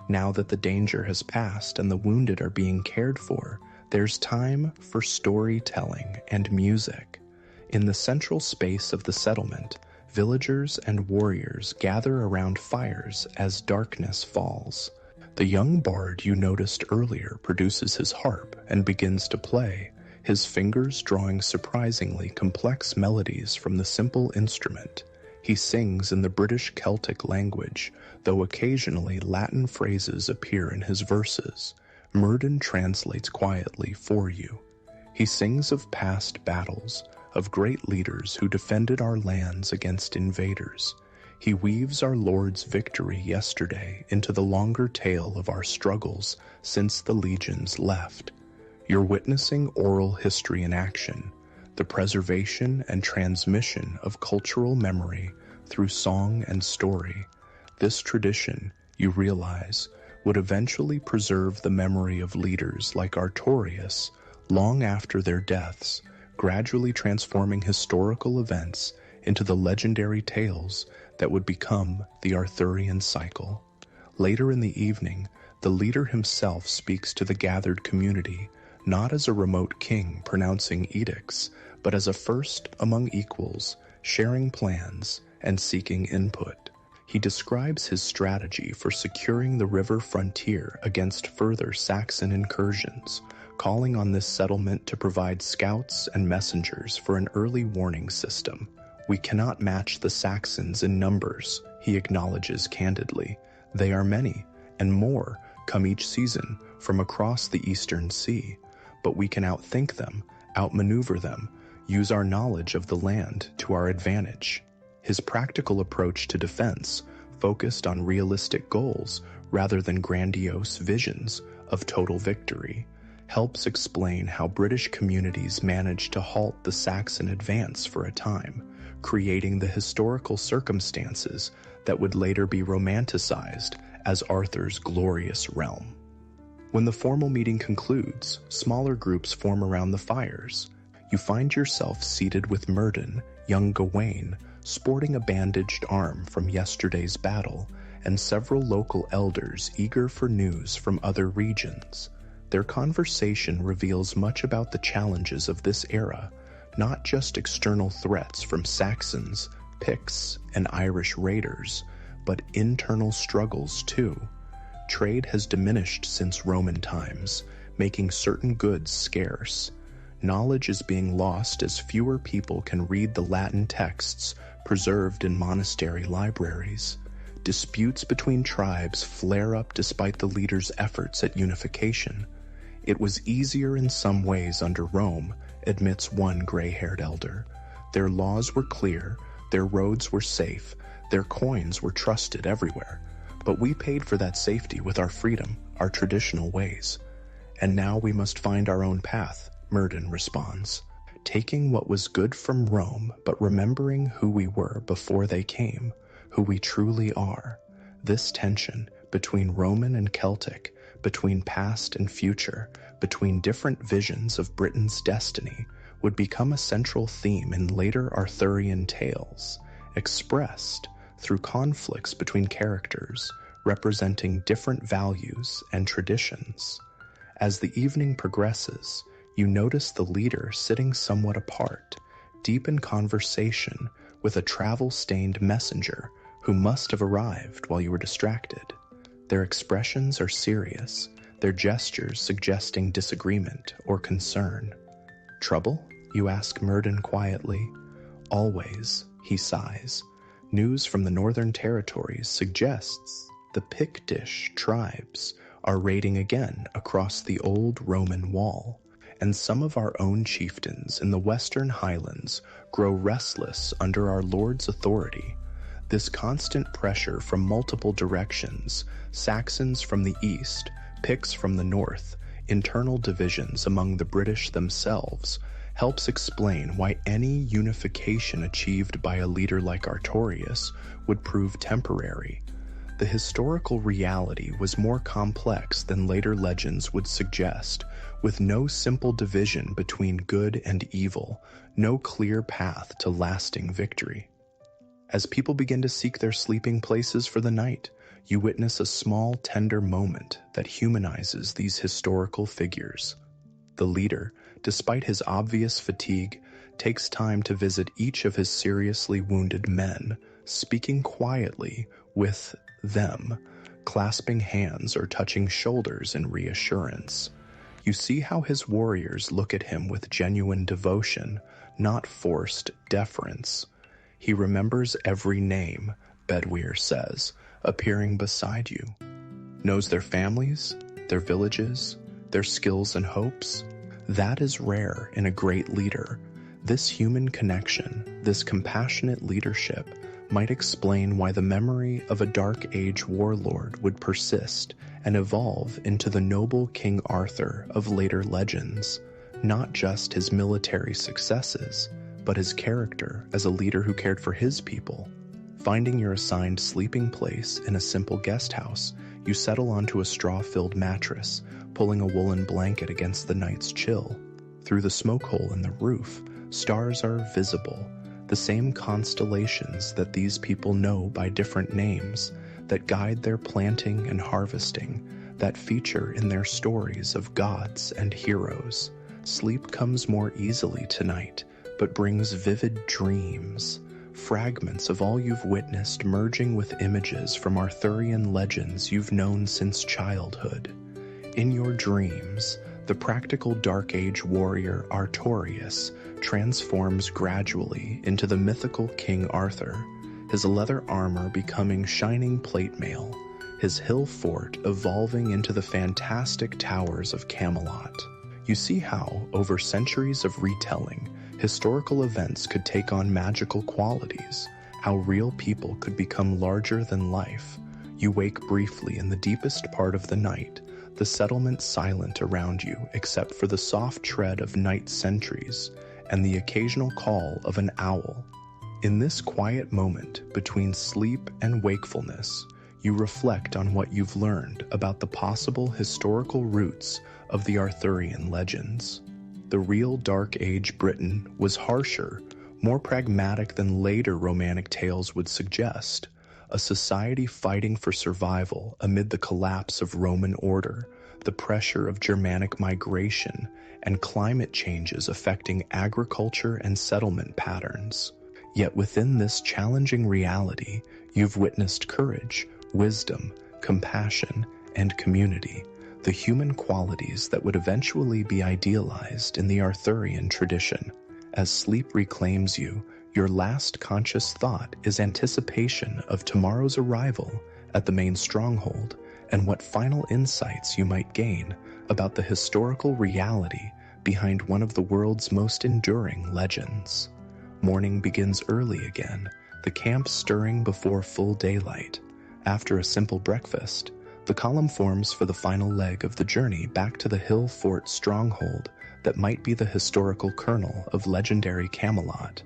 A: Now that the danger has passed and the wounded are being cared for, there's time for storytelling and music. In the central space of the settlement, villagers and warriors gather around fires as darkness falls. The young bard you noticed earlier produces his harp and begins to play, his fingers drawing surprisingly complex melodies from the simple instrument. He sings in the British Celtic language, though occasionally Latin phrases appear in his verses. Murden translates quietly for you. He sings of past battles, of great leaders who defended our lands against invaders. He weaves our Lord's victory yesterday into the longer tale of our struggles since the legions left. You're witnessing oral history in action, the preservation and transmission of cultural memory through song and story. This tradition, you realize, would eventually preserve the memory of leaders like Artorius long after their deaths, gradually transforming historical events into the legendary tales that would become the Arthurian cycle. Later in the evening, the leader himself speaks to the gathered community, not as a remote king pronouncing edicts, but as a first among equals, sharing plans and seeking input. He describes his strategy for securing the river frontier against further Saxon incursions, calling on this settlement to provide scouts and messengers for an early warning system. We cannot match the Saxons in numbers, he acknowledges candidly. They are many, and more come each season from across the Eastern Sea, but we can outthink them, outmaneuver them, use our knowledge of the land to our advantage. His practical approach to defense, focused on realistic goals rather than grandiose visions of total victory, helps explain how British communities managed to halt the Saxon advance for a time, creating the historical circumstances that would later be romanticized as Arthur's glorious realm. When the formal meeting concludes, smaller groups form around the fires. You find yourself seated with Murden, young Gawain, sporting a bandaged arm from yesterday's battle, and several local elders eager for news from other regions. Their conversation reveals much about the challenges of this era, not just external threats from Saxons, Picts, and Irish raiders, but internal struggles too. Trade has diminished since Roman times, making certain goods scarce. Knowledge is being lost as fewer people can read the Latin texts preserved in monastery libraries. Disputes between tribes flare up despite the leaders' efforts at unification. It was easier in some ways under Rome, admits one gray-haired elder. Their laws were clear, their roads were safe, their coins were trusted everywhere. But we paid for that safety with our freedom, our traditional ways. And now we must find our own path, Murden responds. Taking what was good from Rome, but remembering who we were before they came, who we truly are. This tension between Roman and Celtic, between past and future, between different visions of Britain's destiny, would become a central theme in later Arthurian tales, expressed through conflicts between characters, representing different values and traditions. As the evening progresses, you notice the leader sitting somewhat apart, deep in conversation with a travel-stained messenger who must have arrived while you were distracted. Their expressions are serious, their gestures suggesting disagreement or concern. Trouble? You ask Murden quietly. Always, he sighs. News from the Northern Territories suggests the Pictish tribes are raiding again across the old Roman wall, and some of our own chieftains in the Western Highlands grow restless under our Lord's authority. This constant pressure from multiple directions, Saxons from the east, Picts from the north, internal divisions among the British themselves, helps explain why any unification achieved by a leader like Artorius would prove temporary. The historical reality was more complex than later legends would suggest, with no simple division between good and evil, no clear path to lasting victory. As people begin to seek their sleeping places for the night, you witness a small, tender moment that humanizes these historical figures. The leader, despite his obvious fatigue, takes time to visit each of his seriously wounded men, speaking quietly with them, clasping hands or touching shoulders in reassurance. You see how his warriors look at him with genuine devotion, not forced deference. He remembers every name, Bedwyr says, appearing beside you. Knows their families, their villages, their skills and hopes. That is rare in a great leader. This human connection, this compassionate leadership, might explain why the memory of a Dark Age warlord would persist and evolve into the noble King Arthur of later legends, not just his military successes, but his character as a leader who cared for his people. Finding your assigned sleeping place in a simple guest house, you settle onto a straw-filled mattress, pulling a woolen blanket against the night's chill. Through the smoke hole in the roof, stars are visible, the same constellations that these people know by different names, that guide their planting and harvesting, that feature in their stories of gods and heroes. Sleep comes more easily tonight, but brings vivid dreams, fragments of all you've witnessed merging with images from Arthurian legends you've known since childhood. In your dreams, the practical Dark Age warrior Artorius transforms gradually into the mythical King Arthur, his leather armor becoming shining plate mail, his hill fort evolving into the fantastic towers of Camelot. You see how, over centuries of retelling, historical events could take on magical qualities, how real people could become larger than life. You wake briefly in the deepest part of the night, the settlement silent around you except for the soft tread of night sentries and the occasional call of an owl. In this quiet moment between sleep and wakefulness, you reflect on what you've learned about the possible historical roots of the Arthurian legends. The real Dark Age Britain was harsher, more pragmatic than later romantic tales would suggest, a society fighting for survival amid the collapse of Roman order, the pressure of Germanic migration, and climate changes affecting agriculture and settlement patterns. Yet within this challenging reality, you've witnessed courage, wisdom, compassion, and community. the human qualities that would eventually be idealized in the Arthurian tradition. As sleep reclaims you, your last conscious thought is anticipation of tomorrow's arrival at the main stronghold and what final insights you might gain about the historical reality behind one of the world's most enduring legends. Morning begins early again, the camp stirring before full daylight. After a simple breakfast, the column forms for the final leg of the journey back to the hill fort stronghold that might be the historical kernel of legendary Camelot.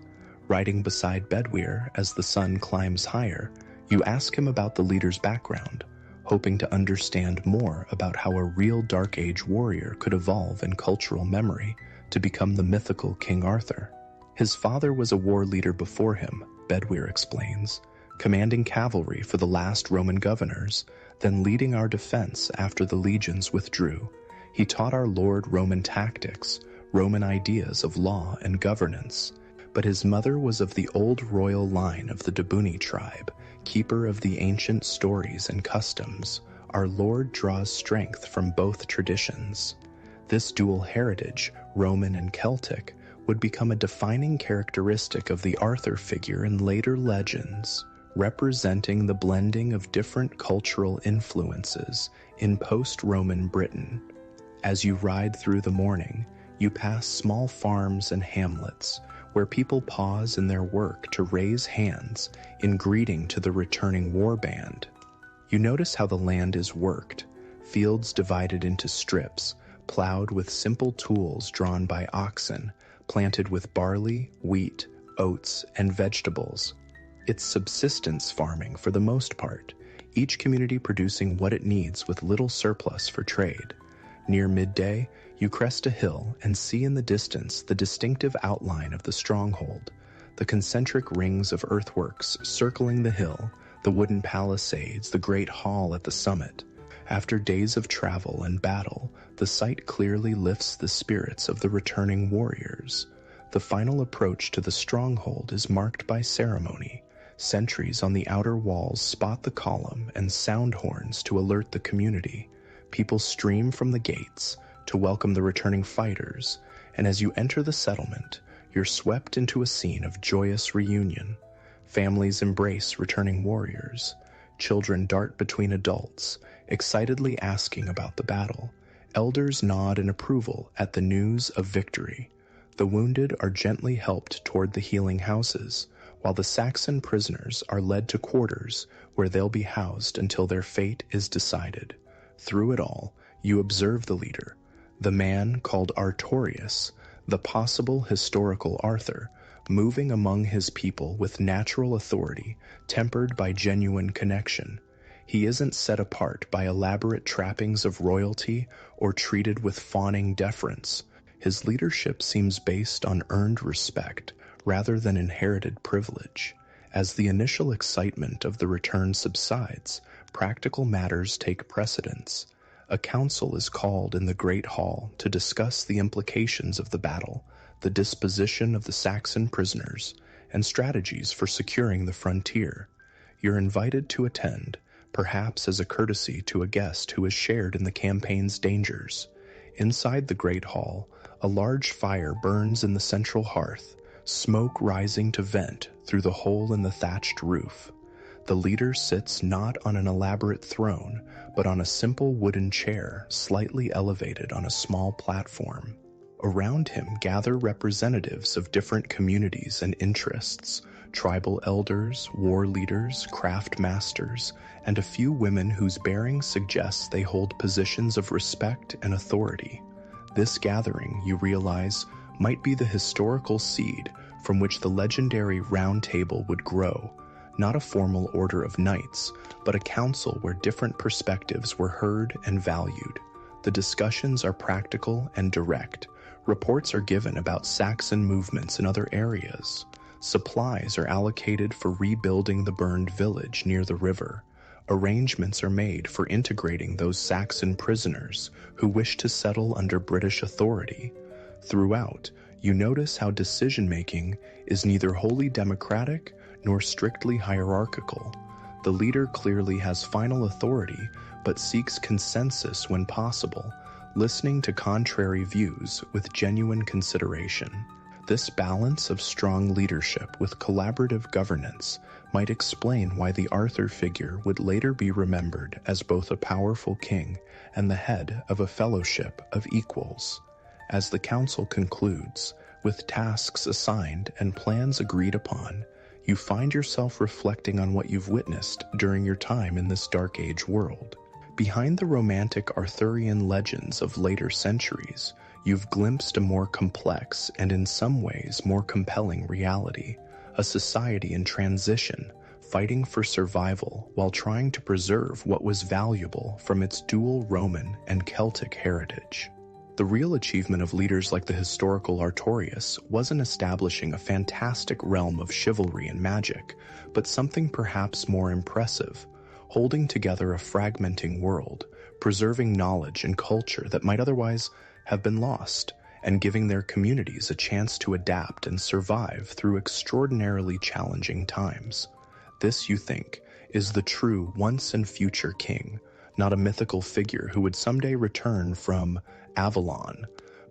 A: Riding beside Bedwyr as the sun climbs higher, you ask him about the leader's background, hoping to understand more about how a real Dark Age warrior could evolve in cultural memory to become the mythical King Arthur. His father was a war leader before him, Bedwyr explains, commanding cavalry for the last Roman governors, then leading our defense after the legions withdrew. He taught our Lord Roman tactics, Roman ideas of law and governance. But his mother was of the old royal line of the Debuni tribe, keeper of the ancient stories and customs. Our Lord draws strength from both traditions. This dual heritage, Roman and Celtic, would become a defining characteristic of the Arthur figure in later legends, representing the blending of different cultural influences in post-Roman Britain. As you ride through the morning, you pass small farms and hamlets, where people pause in their work to raise hands in greeting to the returning war band. You notice how the land is worked, fields divided into strips, plowed with simple tools drawn by oxen, planted with barley, wheat, oats, and vegetables. It's subsistence farming for the most part, each community producing what it needs with little surplus for trade. Near midday, you crest a hill and see in the distance the distinctive outline of the stronghold, the concentric rings of earthworks circling the hill, the wooden palisades, the great hall at the summit. After days of travel and battle, the sight clearly lifts the spirits of the returning warriors. The final approach to the stronghold is marked by ceremony. Sentries on the outer walls spot the column and sound horns to alert the community. People stream from the gates to welcome the returning fighters, and as you enter the settlement, you're swept into a scene of joyous reunion. Families embrace returning warriors. Children dart between adults, excitedly asking about the battle. Elders nod in approval at the news of victory. The wounded are gently helped toward the healing houses, while the Saxon prisoners are led to quarters where they'll be housed until their fate is decided. Through it all, you observe the leader, the man called Artorius, the possible historical Arthur, moving among his people with natural authority, tempered by genuine connection. He isn't set apart by elaborate trappings of royalty or treated with fawning deference. His leadership seems based on earned respect rather than inherited privilege. As the initial excitement of the return subsides, practical matters take precedence. A council is called in the Great Hall to discuss the implications of the battle, the disposition of the Saxon prisoners, and strategies for securing the frontier. You're invited to attend, perhaps as a courtesy to a guest who has shared in the campaign's dangers. Inside the Great Hall, a large fire burns in the central hearth, smoke rising to vent through the hole in the thatched roof. The leader sits not on an elaborate throne, but on a simple wooden chair slightly elevated on a small platform. Around him gather representatives of different communities and interests, tribal elders, war leaders, craft masters, and a few women whose bearing suggests they hold positions of respect and authority. This gathering, you realize, might be the historical seed from which the legendary Round Table would grow, not a formal order of knights, but a council where different perspectives were heard and valued. The discussions are practical and direct. Reports are given about Saxon movements in other areas. Supplies are allocated for rebuilding the burned village near the river. Arrangements are made for integrating those Saxon prisoners who wish to settle under British authority. Throughout, you notice how decision-making is neither wholly democratic nor strictly hierarchical. The leader clearly has final authority, but seeks consensus when possible, listening to contrary views with genuine consideration. This balance of strong leadership with collaborative governance might explain why the Arthur figure would later be remembered as both a powerful king and the head of a fellowship of equals. As the council concludes, with tasks assigned and plans agreed upon, you find yourself reflecting on what you've witnessed during your time in this Dark Age world. Behind the romantic Arthurian legends of later centuries, you've glimpsed a more complex and in some ways more compelling reality, a society in transition, fighting for survival while trying to preserve what was valuable from its dual Roman and Celtic heritage. The real achievement of leaders like the historical Artorius wasn't establishing a fantastic realm of chivalry and magic, but something perhaps more impressive, holding together a fragmenting world, preserving knowledge and culture that might otherwise have been lost, and giving their communities a chance to adapt and survive through extraordinarily challenging times. This, you think, is the true once and future king, not a mythical figure who would someday return from Avalon,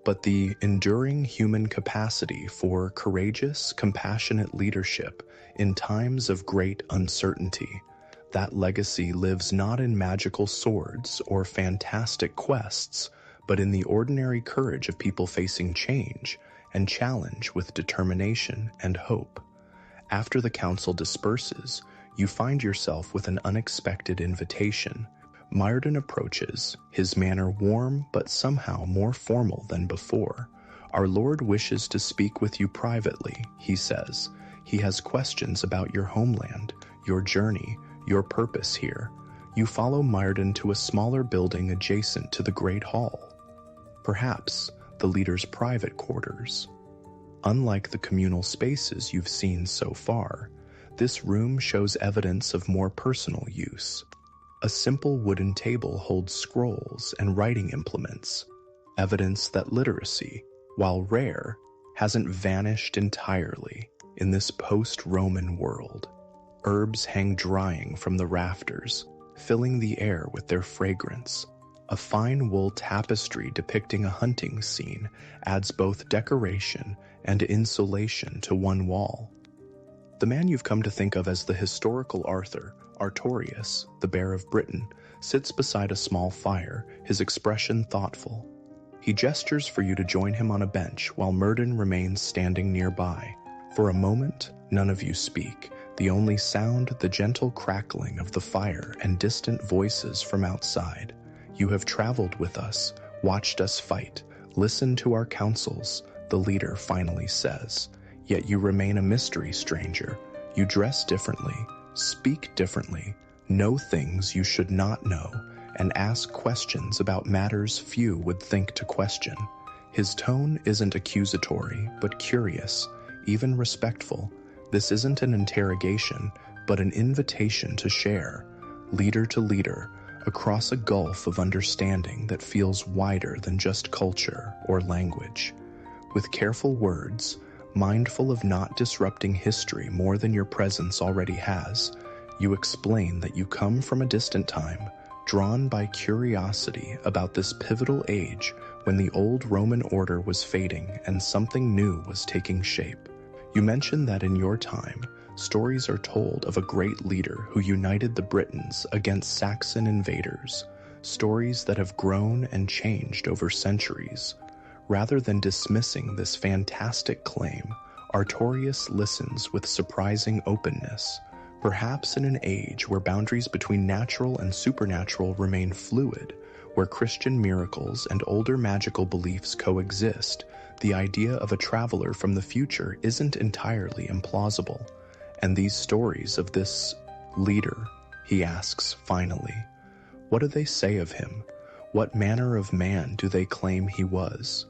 A: but the enduring human capacity for courageous, compassionate leadership in times of great uncertainty. That legacy lives not in magical swords or fantastic quests, but in the ordinary courage of people facing change and challenge with determination and hope. After the council disperses, you find yourself with an unexpected invitation. Myrddin approaches, his manner warm but somehow more formal than before. "Our Lord wishes to speak with you privately," he says. "He has questions about your homeland, your journey, your purpose here." You follow Myrddin to a smaller building adjacent to the Great Hall. Perhaps the leader's private quarters. Unlike the communal spaces you've seen so far, this room shows evidence of more personal use. A simple wooden table holds scrolls and writing implements, evidence that literacy, while rare, hasn't vanished entirely in this post-Roman world. Herbs hang drying from the rafters, filling the air with their fragrance. A fine wool tapestry depicting a hunting scene adds both decoration and insulation to one wall. The man you've come to think of as the historical Arthur, Artorius, the Bear of Britain, sits beside a small fire, his expression thoughtful. He gestures for you to join him on a bench while Myrddin remains standing nearby. For a moment, none of you speak, the only sound the gentle crackling of the fire and distant voices from outside. "You have traveled with us, watched us fight, listened to our counsels," the leader finally says. "Yet you remain a mystery, stranger. You dress differently, speak differently, know things you should not know, and ask questions about matters few would think to question." His tone isn't accusatory, but curious, even respectful. This isn't an interrogation, but an invitation to share, leader to leader, across a gulf of understanding that feels wider than just culture or language. With careful words, mindful of not disrupting history more than your presence already has, you explain that you come from a distant time, drawn by curiosity about this pivotal age when the old Roman order was fading and something new was taking shape. You mention that in your time, stories are told of a great leader who united the Britons against Saxon invaders, stories that have grown and changed over centuries. Rather than dismissing this fantastic claim, Artorius listens with surprising openness. Perhaps in an age where boundaries between natural and supernatural remain fluid, where Christian miracles and older magical beliefs coexist, the idea of a traveler from the future isn't entirely implausible. "And these stories of this leader," he asks finally, "what do they say of him? What manner of man do they claim he was?"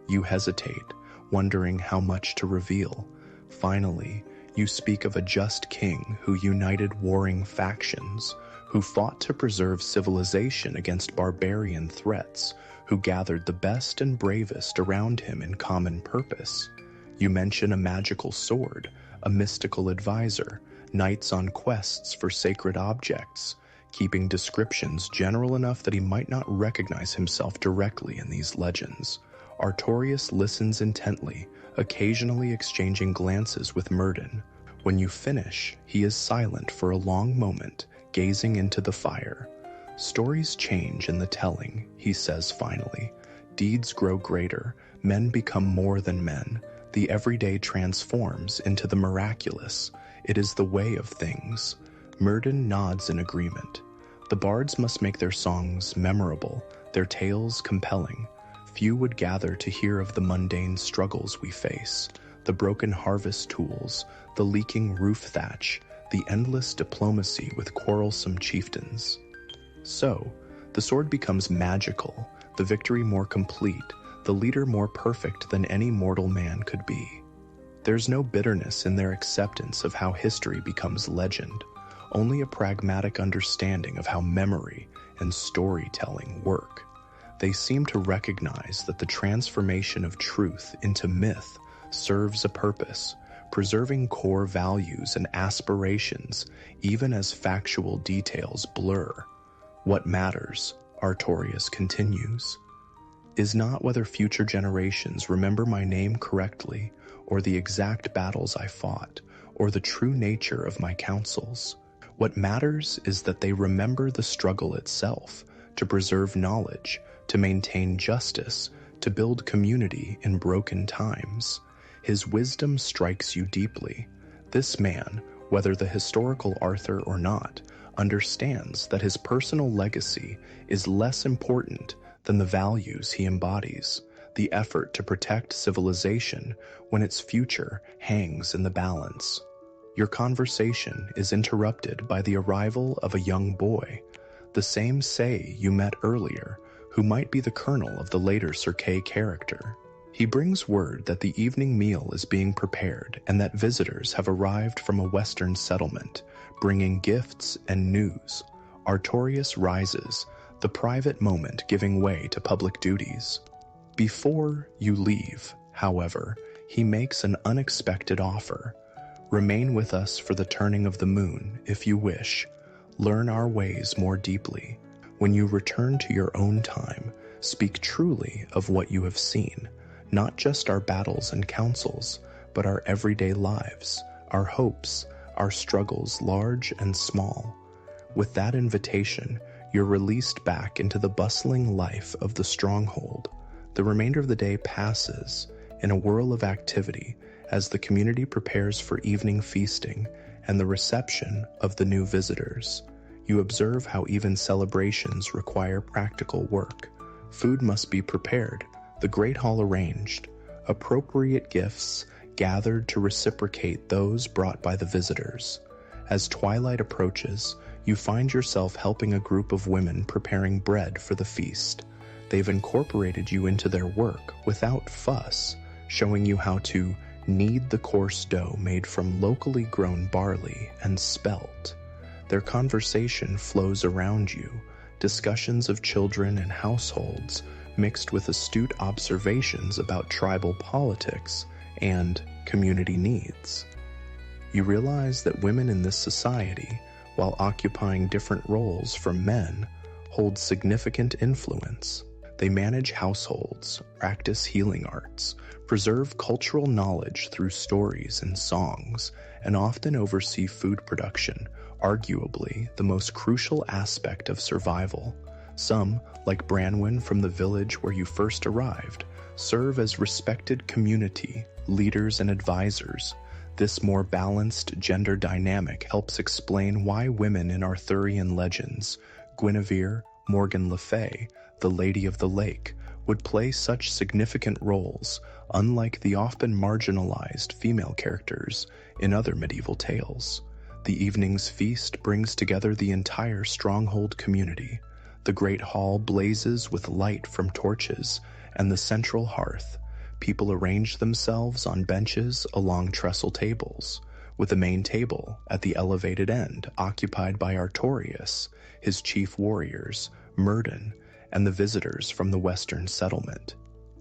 A: You hesitate, wondering how much to reveal. Finally, you speak of a just king who united warring factions, who fought to preserve civilization against barbarian threats, who gathered the best and bravest around him in common purpose. You mention a magical sword, a mystical advisor, knights on quests for sacred objects, keeping descriptions general enough that he might not recognize himself directly in these legends. Artorius listens intently, occasionally exchanging glances with Myrddin. When you finish, he is silent for a long moment, gazing into the fire. Stories change in the telling, he says finally. Deeds grow greater, men become more than men. The everyday transforms into the miraculous. It is the way of things. Myrddin nods in agreement. The bards must make their songs memorable, their tales compelling. Few would gather to hear of the mundane struggles we face, the broken harvest tools, the leaking roof thatch, the endless diplomacy with quarrelsome chieftains. So, the sword becomes magical, the victory more complete, the leader more perfect than any mortal man could be. There's no bitterness in their acceptance of how history becomes legend, only a pragmatic understanding of how memory and storytelling work. They seem to recognize that the transformation of truth into myth serves a purpose, preserving core values and aspirations even as factual details blur. What matters, Artorius continues, is not whether future generations remember my name correctly, or the exact battles I fought, or the true nature of my counsels. What matters is that they remember the struggle itself, to preserve knowledge, to maintain justice, to build community in broken times. His wisdom strikes you deeply. This man, whether the historical Arthur or not, understands that his personal legacy is less important than the values he embodies, the effort to protect civilization when its future hangs in the balance. Your conversation is interrupted by the arrival of a young boy, the same Say you met earlier, who might be the colonel of the later Sir Kay character. He brings word that the evening meal is being prepared and that visitors have arrived from a western settlement, bringing gifts and news. Artorius rises, the private moment giving way to public duties. Before you leave, however, he makes an unexpected offer. Remain with us for the turning of the moon, if you wish. Learn our ways more deeply. When you return to your own time, speak truly of what you have seen, not just our battles and councils, but our everyday lives, our hopes, our struggles large and small. With that invitation, you're released back into the bustling life of the stronghold. The remainder of the day passes in a whirl of activity as the community prepares for evening feasting and the reception of the new visitors. You observe how even celebrations require practical work. Food must be prepared, the great hall arranged, appropriate gifts gathered to reciprocate those brought by the visitors. As twilight approaches, you find yourself helping a group of women preparing bread for the feast. They've incorporated you into their work without fuss, showing you how to knead the coarse dough made from locally grown barley and spelt. Their conversation flows around you, discussions of children and households, mixed with astute observations about tribal politics and community needs. You realize that women in this society, while occupying different roles from men, hold significant influence. They manage households, practice healing arts, preserve cultural knowledge through stories and songs, and often oversee food production, arguably the most crucial aspect of survival. Some, like Branwen from the village where you first arrived, serve as respected community leaders and advisors. This more balanced gender dynamic helps explain why women in Arthurian legends, Guinevere, Morgan Le Fay, the Lady of the Lake, would play such significant roles, unlike the often marginalized female characters in other medieval tales. The evening's feast brings together the entire stronghold community. The great hall blazes with light from torches and the central hearth. People arrange themselves on benches along trestle tables, with the main table at the elevated end occupied by Artorius, his chief warriors, Myrddin, and the visitors from the western settlement.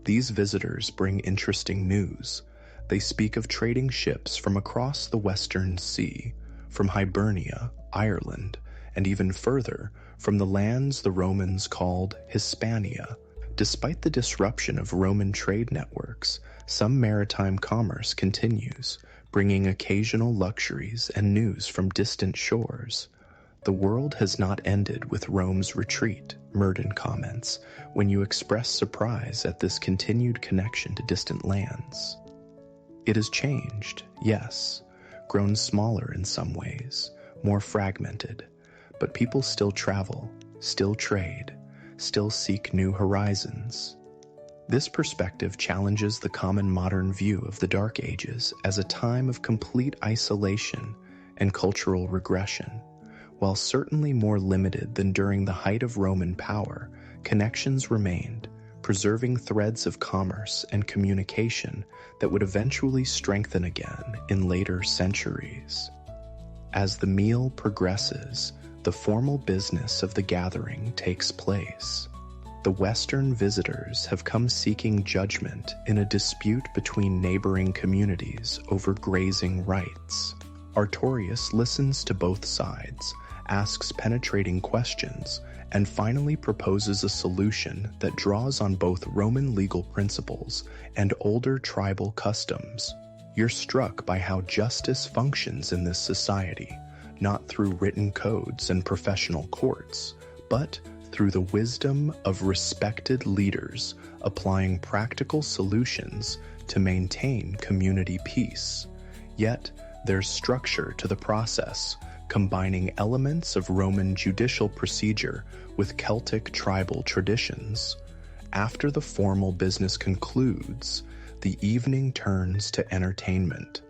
A: These visitors bring interesting news. They speak of trading ships from across the western sea, from Hibernia, Ireland, and even further, from the lands the Romans called Hispania. Despite the disruption of Roman trade networks, some maritime commerce continues, bringing occasional luxuries and news from distant shores. The world has not ended with Rome's retreat, Murden comments, when you express surprise at this continued connection to distant lands. It has changed, yes, grown smaller in some ways, more fragmented, but people still travel, still trade, still seek new horizons. This perspective challenges the common modern view of the Dark Ages as a time of complete isolation and cultural regression. While certainly more limited than during the height of Roman power, connections remained, preserving threads of commerce and communication that would eventually strengthen again in later centuries. As the meal progresses, the formal business of the gathering takes place. The Western visitors have come seeking judgment in a dispute between neighboring communities over grazing rights. Artorius listens to both sides, asks penetrating questions, and finally proposes a solution that draws on both Roman legal principles and older tribal customs. You're struck by how justice functions in this society, not through written codes and professional courts, but through the wisdom of respected leaders applying practical solutions to maintain community peace. Yet, there's structure to the process, combining elements of Roman judicial procedure with Celtic tribal traditions. After the formal business concludes, the evening turns to entertainment.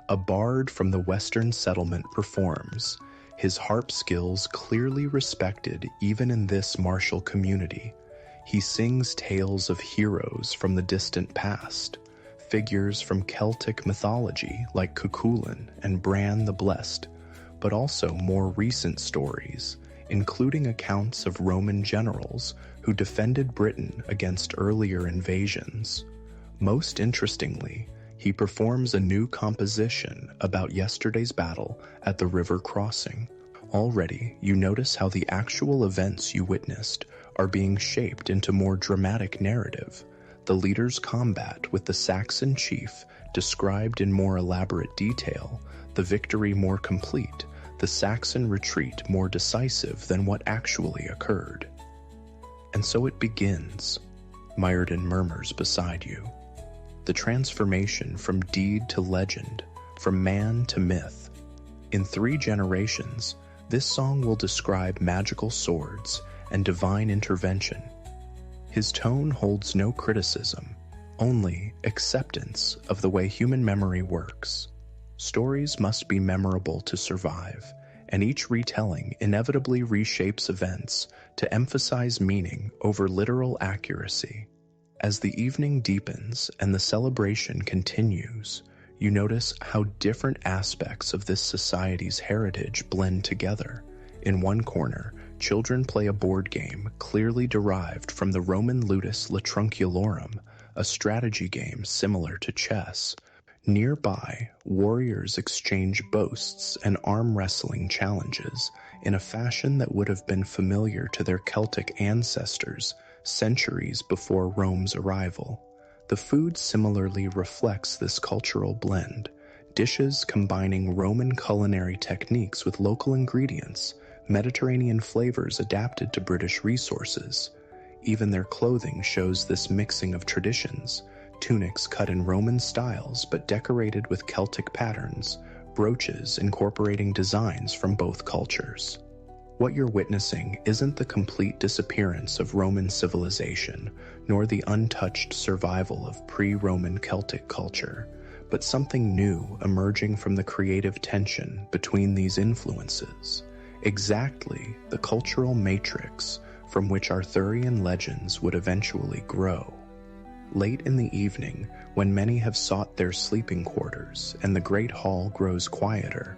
A: A bard from the Western settlement performs, his harp skills clearly respected even in this martial community. He sings tales of heroes from the distant past, figures from Celtic mythology like Cuchulainn and Bran the Blessed, but also more recent stories, including accounts of Roman generals who defended Britain against earlier invasions. Most interestingly, he performs a new composition about yesterday's battle at the river crossing. Already, you notice how the actual events you witnessed are being shaped into more dramatic narrative. The leader's combat with the Saxon chief described in more elaborate detail, the victory more complete, the Saxon retreat more decisive than what actually occurred. And so it begins, Myrddin murmurs beside you. The transformation from deed to legend, from man to myth. In 3 generations, this song will describe magical swords and divine intervention. His tone holds no criticism, only acceptance of the way human memory works. Stories must be memorable to survive, and each retelling inevitably reshapes events to emphasize meaning over literal accuracy. As the evening deepens and the celebration continues, you notice how different aspects of this society's heritage blend together. In one corner, children play a board game clearly derived from the Roman ludus Latrunculorum, a strategy game similar to chess. Nearby, warriors exchange boasts and arm wrestling challenges in a fashion that would have been familiar to their Celtic ancestors centuries before Rome's arrival. The food similarly reflects this cultural blend, dishes combining Roman culinary techniques with local ingredients, Mediterranean flavors adapted to British resources. Even their clothing shows this mixing of traditions, tunics cut in Roman styles but decorated with Celtic patterns, brooches incorporating designs from both cultures. What you're witnessing isn't the complete disappearance of Roman civilization, nor the untouched survival of pre-Roman Celtic culture, but something new emerging from the creative tension between these influences. Exactly the cultural matrix from which Arthurian legends would eventually grow. Late in the evening, when many have sought their sleeping quarters and the great hall grows quieter,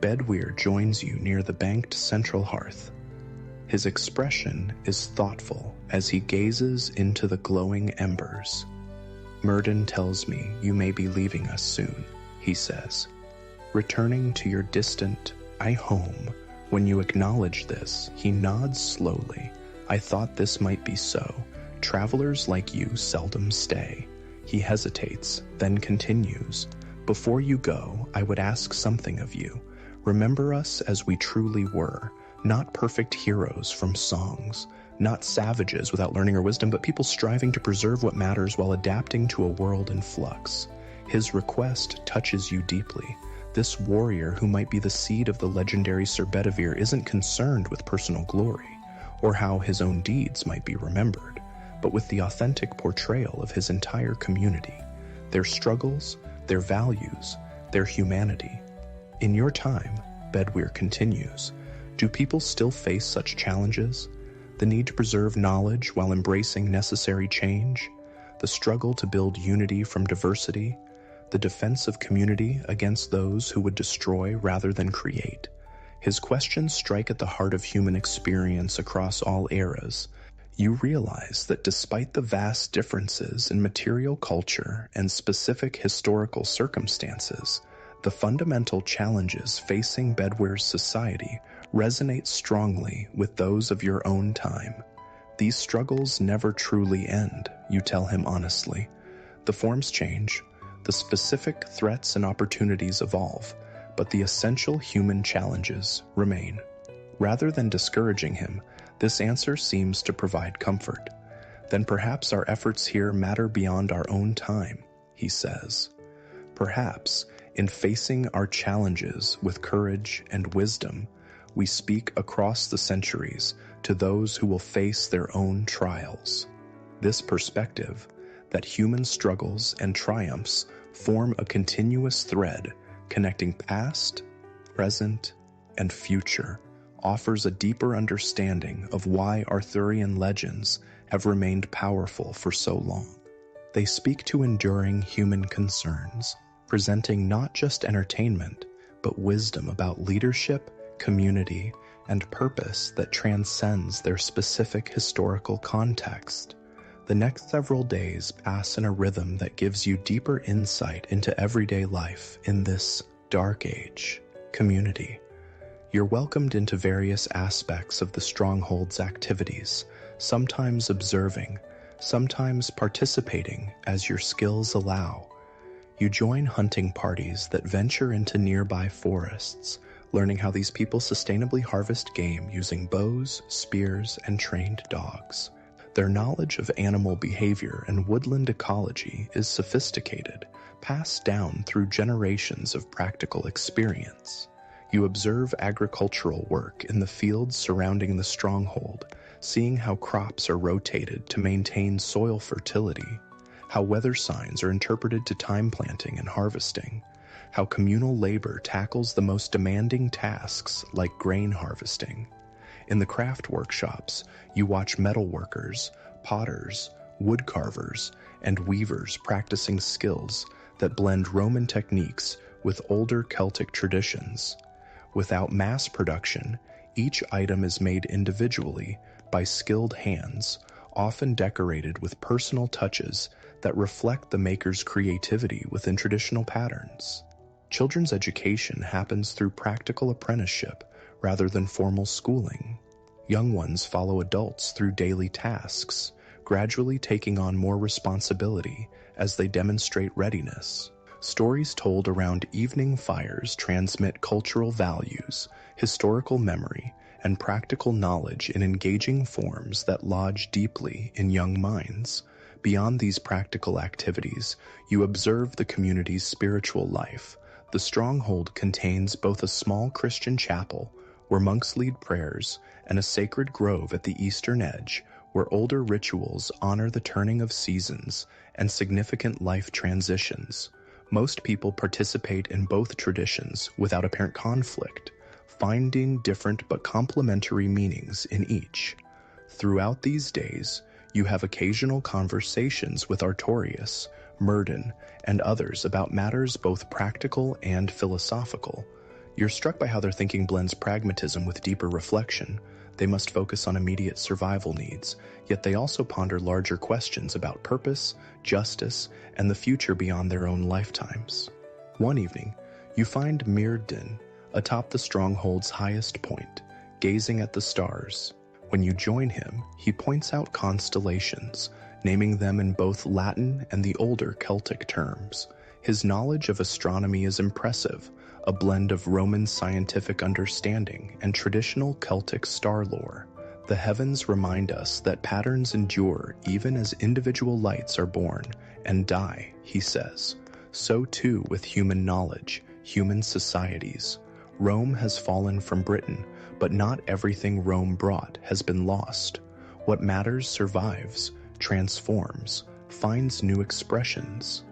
A: Bedwyr joins you near the banked central hearth. His expression is thoughtful as he gazes into the glowing embers. Myrddin tells me you may be leaving us soon, he says. Returning to your distant home, When you acknowledge this, he nods slowly. I thought this might be so. Travelers like you seldom stay. He hesitates, then continues. Before you go, I would ask something of you. Remember us as we truly were, not perfect heroes from songs, not savages without learning or wisdom, but people striving to preserve what matters while adapting to a world in flux. His request touches you deeply. This warrior, who might be the seed of the legendary Sir Bedivere, isn't concerned with personal glory, or how his own deeds might be remembered, but with the authentic portrayal of his entire community, their struggles, their values, their humanity. In your time, Bedwyr continues, do people still face such challenges? The need to preserve knowledge while embracing necessary change? The struggle to build unity from diversity? The defense of community against those who would destroy rather than create? His questions strike at the heart of human experience across all eras. You realize that despite the vast differences in material culture and specific historical circumstances, the fundamental challenges facing Bedwyr's society resonate strongly with those of your own time. These struggles never truly end, you tell him honestly. The forms change, the specific threats and opportunities evolve, but the essential human challenges remain. Rather than discouraging him, this answer seems to provide comfort. Then perhaps our efforts here matter beyond our own time, he says. Perhaps, in facing our challenges with courage and wisdom, we speak across the centuries to those who will face their own trials. This perspective, that human struggles and triumphs form a continuous thread connecting past, present, and future, offers a deeper understanding of why Arthurian legends have remained powerful for so long. They speak to enduring human concerns, presenting not just entertainment, but wisdom about leadership, community, and purpose that transcends their specific historical context. The next several days pass in a rhythm that gives you deeper insight into everyday life in this dark age community. You're welcomed into various aspects of the Stronghold's activities, sometimes observing, sometimes participating as your skills allow. You join hunting parties that venture into nearby forests, learning how these people sustainably harvest game using bows, spears, and trained dogs. Their knowledge of animal behavior and woodland ecology is sophisticated, passed down through generations of practical experience. You observe agricultural work in the fields surrounding the stronghold, seeing how crops are rotated to maintain soil fertility, how weather signs are interpreted to time planting and harvesting, how communal labor tackles the most demanding tasks like grain harvesting. In the craft workshops, you watch metalworkers, potters, woodcarvers, and weavers practicing skills that blend Roman techniques with older Celtic traditions. Without mass production, each item is made individually by skilled hands, often decorated with personal touches that reflect the maker's creativity within traditional patterns. Children's education happens through practical apprenticeship rather than formal schooling. Young ones follow adults through daily tasks, gradually taking on more responsibility as they demonstrate readiness. Stories told around evening fires transmit cultural values, historical memory, and practical knowledge in engaging forms that lodge deeply in young minds. Beyond these practical activities, you observe the community's spiritual life. The stronghold contains both a small Christian chapel, where monks lead prayers, and a sacred grove at the eastern edge, where older rituals honor the turning of seasons and significant life transitions. Most people participate in both traditions without apparent conflict, finding different but complementary meanings in each. Throughout these days, you have occasional conversations with Artorius, Myrddin, and others about matters both practical and philosophical. You're struck by how their thinking blends pragmatism with deeper reflection. They must focus on immediate survival needs, yet they also ponder larger questions about purpose, justice, and the future beyond their own lifetimes. One evening, you find Myrddin, atop the stronghold's highest point, gazing at the stars. When you join him, he points out constellations, naming them in both Latin and the older Celtic terms. His knowledge of astronomy is impressive, a blend of Roman scientific understanding and traditional Celtic star lore. The heavens remind us that patterns endure even as individual lights are born and die, he says. So too with human knowledge, human societies. Rome has fallen from Britain, but not everything Rome brought has been lost. What matters survives, transforms, finds new expressions.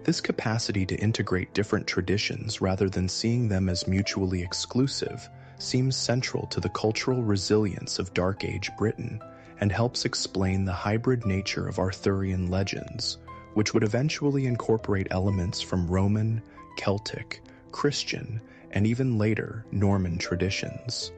A: This capacity to integrate different traditions rather than seeing them as mutually exclusive seems central to the cultural resilience of Dark Age Britain and helps explain the hybrid nature of Arthurian legends, which would eventually incorporate elements from Roman, Celtic, Christian, and even later Norman traditions.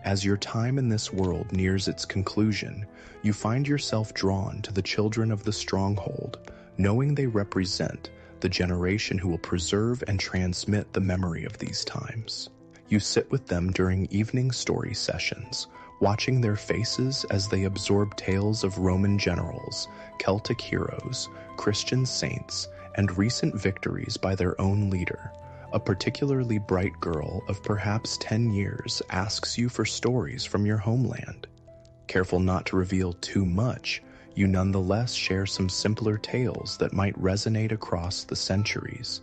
A: As your time in this world nears its conclusion, you find yourself drawn to the children of the stronghold, knowing they represent the generation who will preserve and transmit the memory of these times. You sit with them during evening story sessions, watching their faces as they absorb tales of Roman generals, Celtic heroes, Christian saints, and recent victories by their own leader. A particularly bright girl of perhaps 10 years asks you for stories from your homeland. Careful not to reveal too much, you nonetheless share some simpler tales that might resonate across the centuries.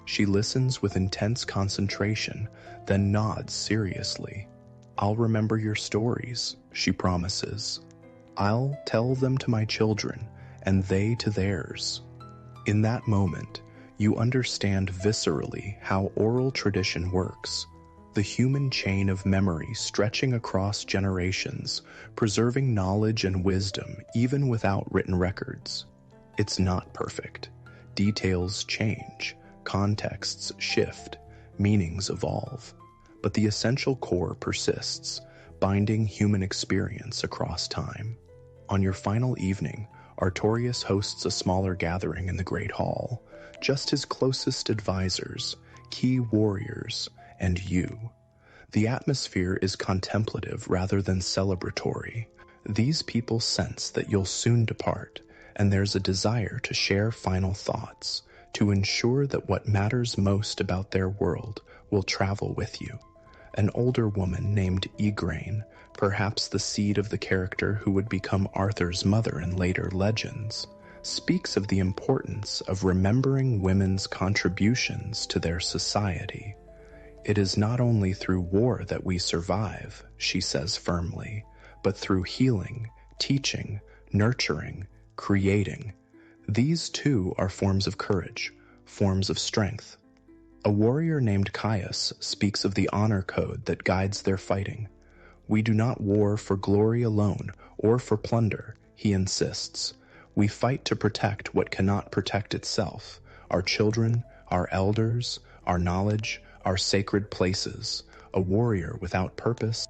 A: She listens with intense concentration, then nods seriously. "I'll remember your stories," she promises. "I'll tell them to my children, and they to theirs." In that moment, you understand viscerally how oral tradition works. The human chain of memory stretching across generations, preserving knowledge and wisdom even without written records. It's not perfect. Details change, contexts shift, meanings evolve. But the essential core persists, binding human experience across time. On your final evening, Artorius hosts a smaller gathering in the Great Hall, just his closest advisors, key warriors, and you. The atmosphere is contemplative rather than celebratory. These people sense that you'll soon depart, and there's a desire to share final thoughts, to ensure that what matters most about their world will travel with you. An older woman named Igraine, perhaps the seed of the character who would become Arthur's mother in later legends, speaks of the importance of remembering women's contributions to their society. "It is not only through war that we survive," she says firmly, "but through healing, teaching, nurturing, creating. These too are forms of courage, forms of strength." A warrior named Caius speaks of the honor code that guides their fighting. "We do not war for glory alone or for plunder," he insists. "We fight to protect what cannot protect itself, our children, our elders, our knowledge, our sacred places. A warrior without purpose